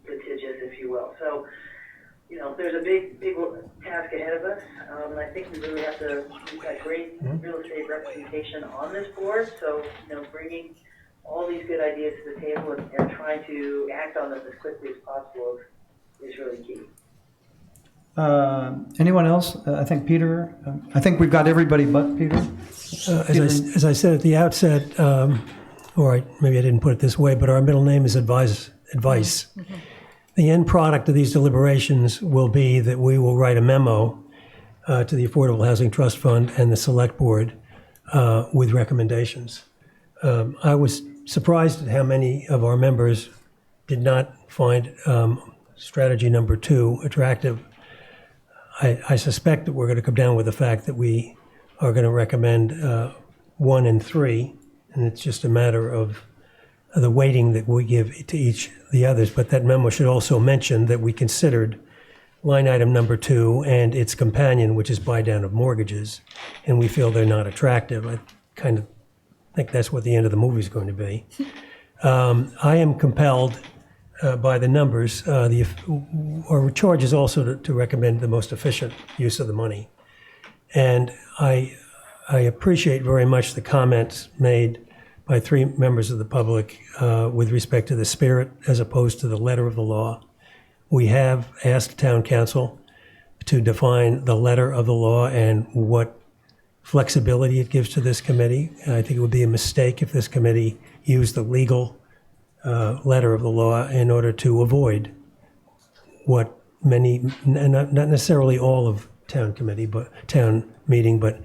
litigious, if you will. So, there's a big task ahead of us, and I think we really have to, we've got great real estate representation on this board, so, bringing all these good ideas to the table and trying to act on them as quickly as possible is really key. Anyone else? I think Peter. I think we've got everybody but Peter. As I said at the outset, maybe I didn't put it this way, but our middle name is advice. Mm-hmm. The end product of these deliberations will be that we will write a memo to the Affordable Housing Trust Fund and the Select Board with recommendations. I was surprised at how many of our members did not find strategy number 2 attractive. I suspect that we're going to come down with the fact that we are going to recommend 1 and 3, and it's just a matter of the weighting that we give to each of the others. But that memo should also mention that we considered line item number 2 and its companion, which is buy down of mortgages, and we feel they're not attractive. I kind of think that's what the end of the movie is going to be. I am compelled by the numbers. Our charge is also to recommend the most efficient use of the money. And I appreciate very much the comments made by 3 members of the public with respect to the spirit as opposed to the letter of the law. We have asked town council to define the letter of the law and what flexibility it gives to this committee. And I think it would be a mistake if this committee used the legal letter of the law in order to avoid what many, not necessarily all of town meeting, but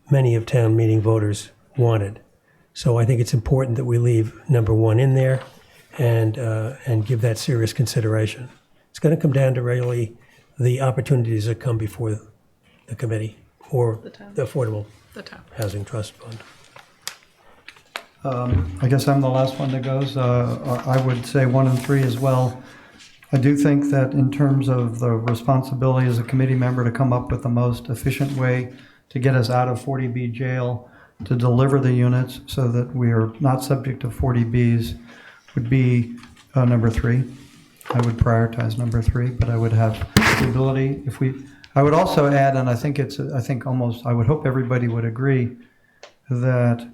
many of town meeting voters wanted. So I think it's important that we leave number 1 in there and give that serious consideration. It's going to come down to really the opportunities that come before the committee or the Affordable Housing Trust Fund. I guess I'm the last one that goes. I would say 1 and 3 as well. I do think that in terms of the responsibility as a committee member to come up with the most efficient way to get us out of 40B jail, to deliver the units so that we are not subject to 40Bs would be number 3. I would prioritize number 3, but I would have the ability I would also add, and I would hope everybody would agree that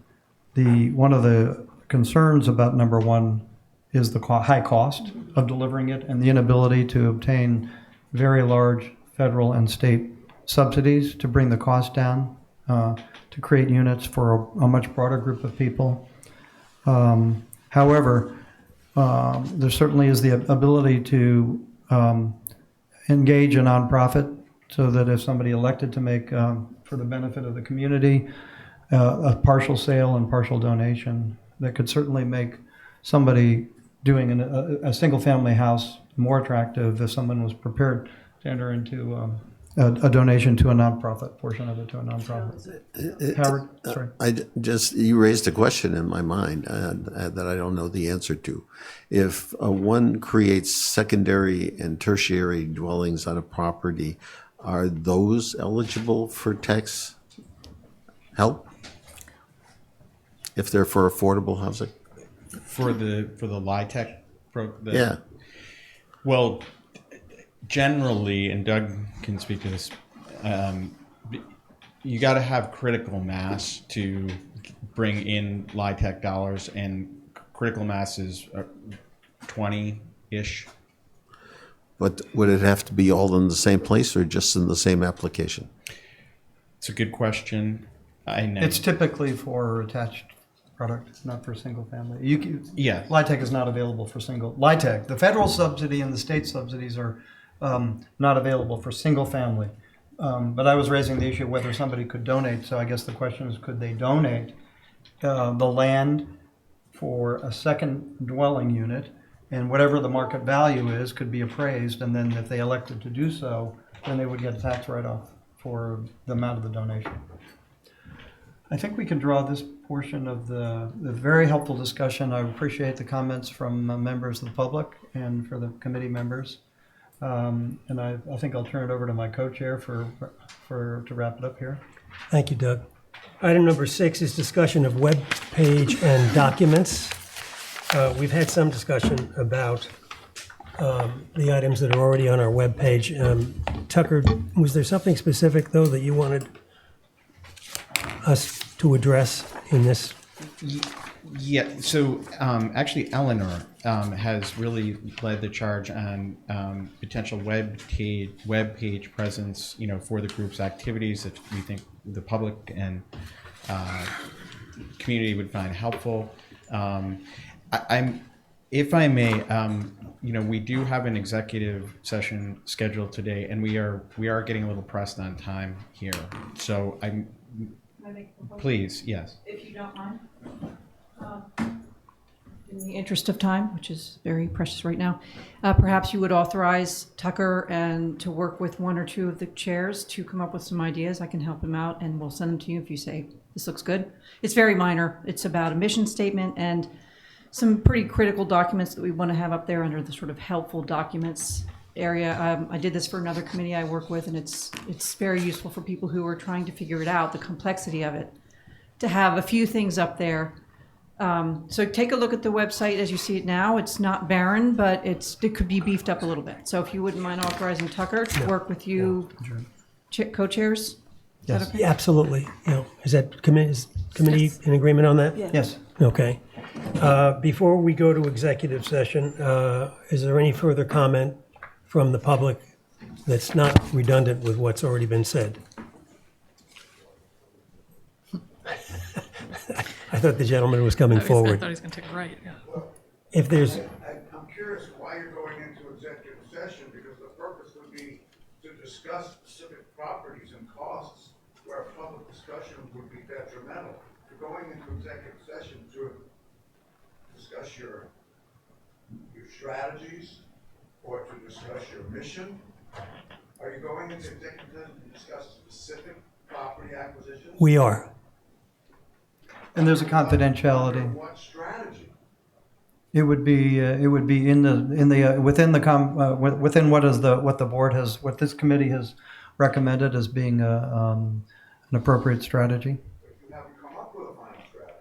one of the concerns about number 1 is the high cost of delivering it and the inability to obtain very large federal and state subsidies to bring the cost down, to create units for a much broader group of people. However, there certainly is the ability to engage a nonprofit so that if somebody elected to make, for the benefit of the community, a partial sale and partial donation, that could certainly make somebody doing a single-family house more attractive if someone was prepared to enter into a donation to a nonprofit, portion of it to a nonprofit. Howard, sorry. You raised a question in my mind that I don't know the answer to. If one creates secondary and tertiary dwellings on a property, are those eligible for tax help? If they're for affordable housing? For the LIHTC yeah. Well, generally, and Doug can speak to this, you got to have critical mass to bring in LIHTC dollars, and critical mass is 20-ish. But would it have to be all in the same place or just in the same application? It's a good question. I know. It's typically for attached product, not for single family. Yeah. LIHTC is not available for single. LIHTC, the federal subsidy and the state subsidies are not available for single family. But I was raising the issue of whether somebody could donate. So I guess the question is, could they donate the land for a second dwelling unit, and whatever the market value is could be appraised, and then if they elected to do so, then they would get a tax write-off for the amount of the donation. I think we can draw this portion of the very helpful discussion. I appreciate the comments from members of the public and for the committee members. And I think I'll turn it over to my co-chair to wrap it up here. Thank you, Doug. Item number 6 is discussion of web page and documents. We've had some discussion about the items that are already on our web page. Tucker, was there something specific, though, that you wanted us to address in this? Yeah, so actually Eleanor has really led the charge on potential web page presence, for the group's activities that we think the public and community would find helpful. If I may, we do have an executive session scheduled today, and we are getting a little pressed on time here. So please, yes. If you don't mind. In the interest of time, which is very precious right now, perhaps you would authorize Tucker and to work with 1 or 2 of the chairs to come up with some ideas. I can help him out, and we'll send them to you if you say this looks good. It's very minor. It's about a mission statement and some pretty critical documents that we want to have up there under the sort of helpful documents area. I did this for another committee I work with, and it's very useful for people who are trying to figure it out, the complexity of it, to have a few things up there. So take a look at the website as you see it now. It's not barren, but it could be beefed up a little bit. So if you wouldn't mind authorizing Tucker to work with you, co-chairs? Yes, yeah, absolutely. Is that committee in agreement on that? Yeah. Yes. Okay. Before we go to executive session, is there any further comment from the public that's not redundant with what's already been said? I thought the gentleman was coming I forward. thought he was going to take a right, yeah. If there's, I'm curious why you're going into executive session, because the purpose would be to discuss specific properties and costs where a public discussion would be detrimental. You're going into executive session to discuss your strategies or to discuss your mission. Are you going into executive session to discuss specific property acquisitions? we are. And there's a confidentiality. What strategy? It would be within what the board has, what this committee has recommended as being an appropriate strategy. You haven't come up with a final strategy.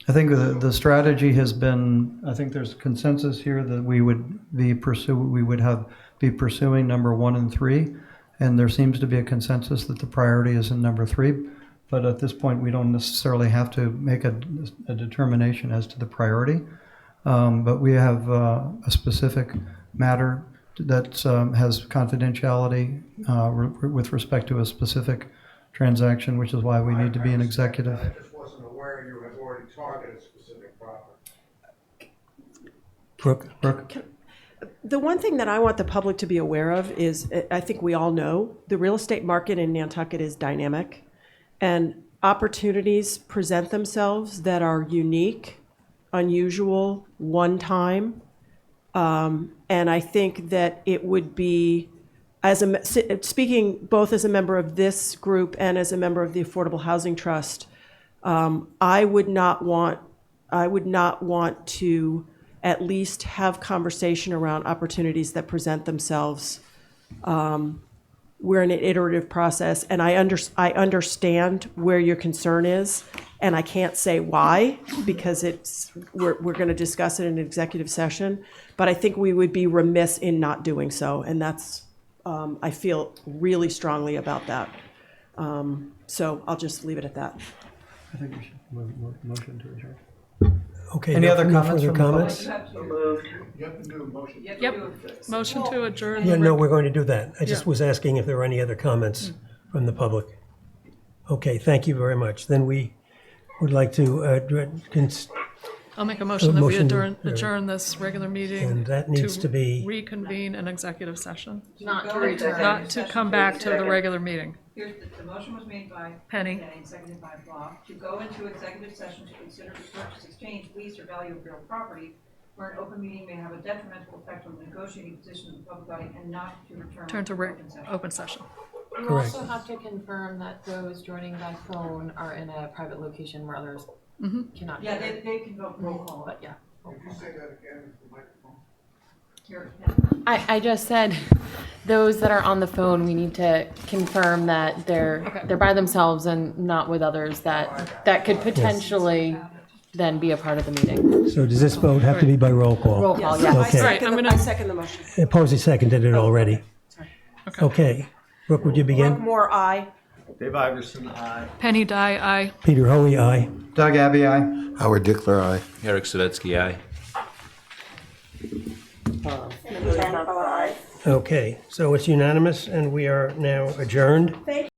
I think the strategy has been, I think there's consensus here that we would be pursuing number 1 and 3, and there seems to be a consensus that the priority is in number 3. But at this point, we don't necessarily have to make a determination as to the priority. But we have a specific matter that has confidentiality with respect to a specific transaction, which is why we need to be in executive. I just wasn't aware you had already targeted specific property. Brooke? The one thing that I want the public to be aware of is, I think we all know, the real estate market in Nantucket is dynamic, and opportunities present themselves that are unique, unusual, one time. And I think that it would be, speaking both as a member of this group and as a member of the Affordable Housing Trust, I would not want to at least have conversation around opportunities that present themselves. We're in an iterative process, and I understand where your concern is, and I can't say why, because we're going to discuss it in an executive session, but I think we would be remiss in not doing so, and that's, I feel really strongly about that. So I'll just leave it at that. I think we should motion to adjourn. Okay. Any other no comments further from the comments? You have to do a motion. Yep, motion to adjourn. Yeah, no, we're going to do that. I just was asking if there were any other comments from the public. Okay, thank you very much. Then we would like to, I'll make a motion that we motion to- adjourn this regular meeting. And that needs to be- reconvene an executive session, Not to return. not to come back to the regular meeting. Here's the motion was made by Penny. and seconded by Bob, to go into executive session to consider the purchase, exchange, lease, or value of real property, where an open meeting may have a detrimental effect on the negotiating position of the public body, and not to return Turn to open session. open session. You Correct. also have to confirm that those joining by phone are in a private location where others cannot. Yeah, hear. they can vote roll call. But yeah. Could you say that again with the microphone? Here, I just said, those that are on the phone, we need to confirm that they're by themselves and not with others that could potentially then be a part of the meeting. so does this vote have to be by roll call? Roll call, yes. Okay. Right, I'm I second the motion. Posey seconded it already. Okay. Brooke, would you begin? More aye. Dave Iverson, aye. Penny Dye, aye. Peter Hoey, aye. Doug Abbey, aye. Howard Dickler, aye. Eric Savetsky, aye. Okay, so it's unanimous, and we are now adjourned.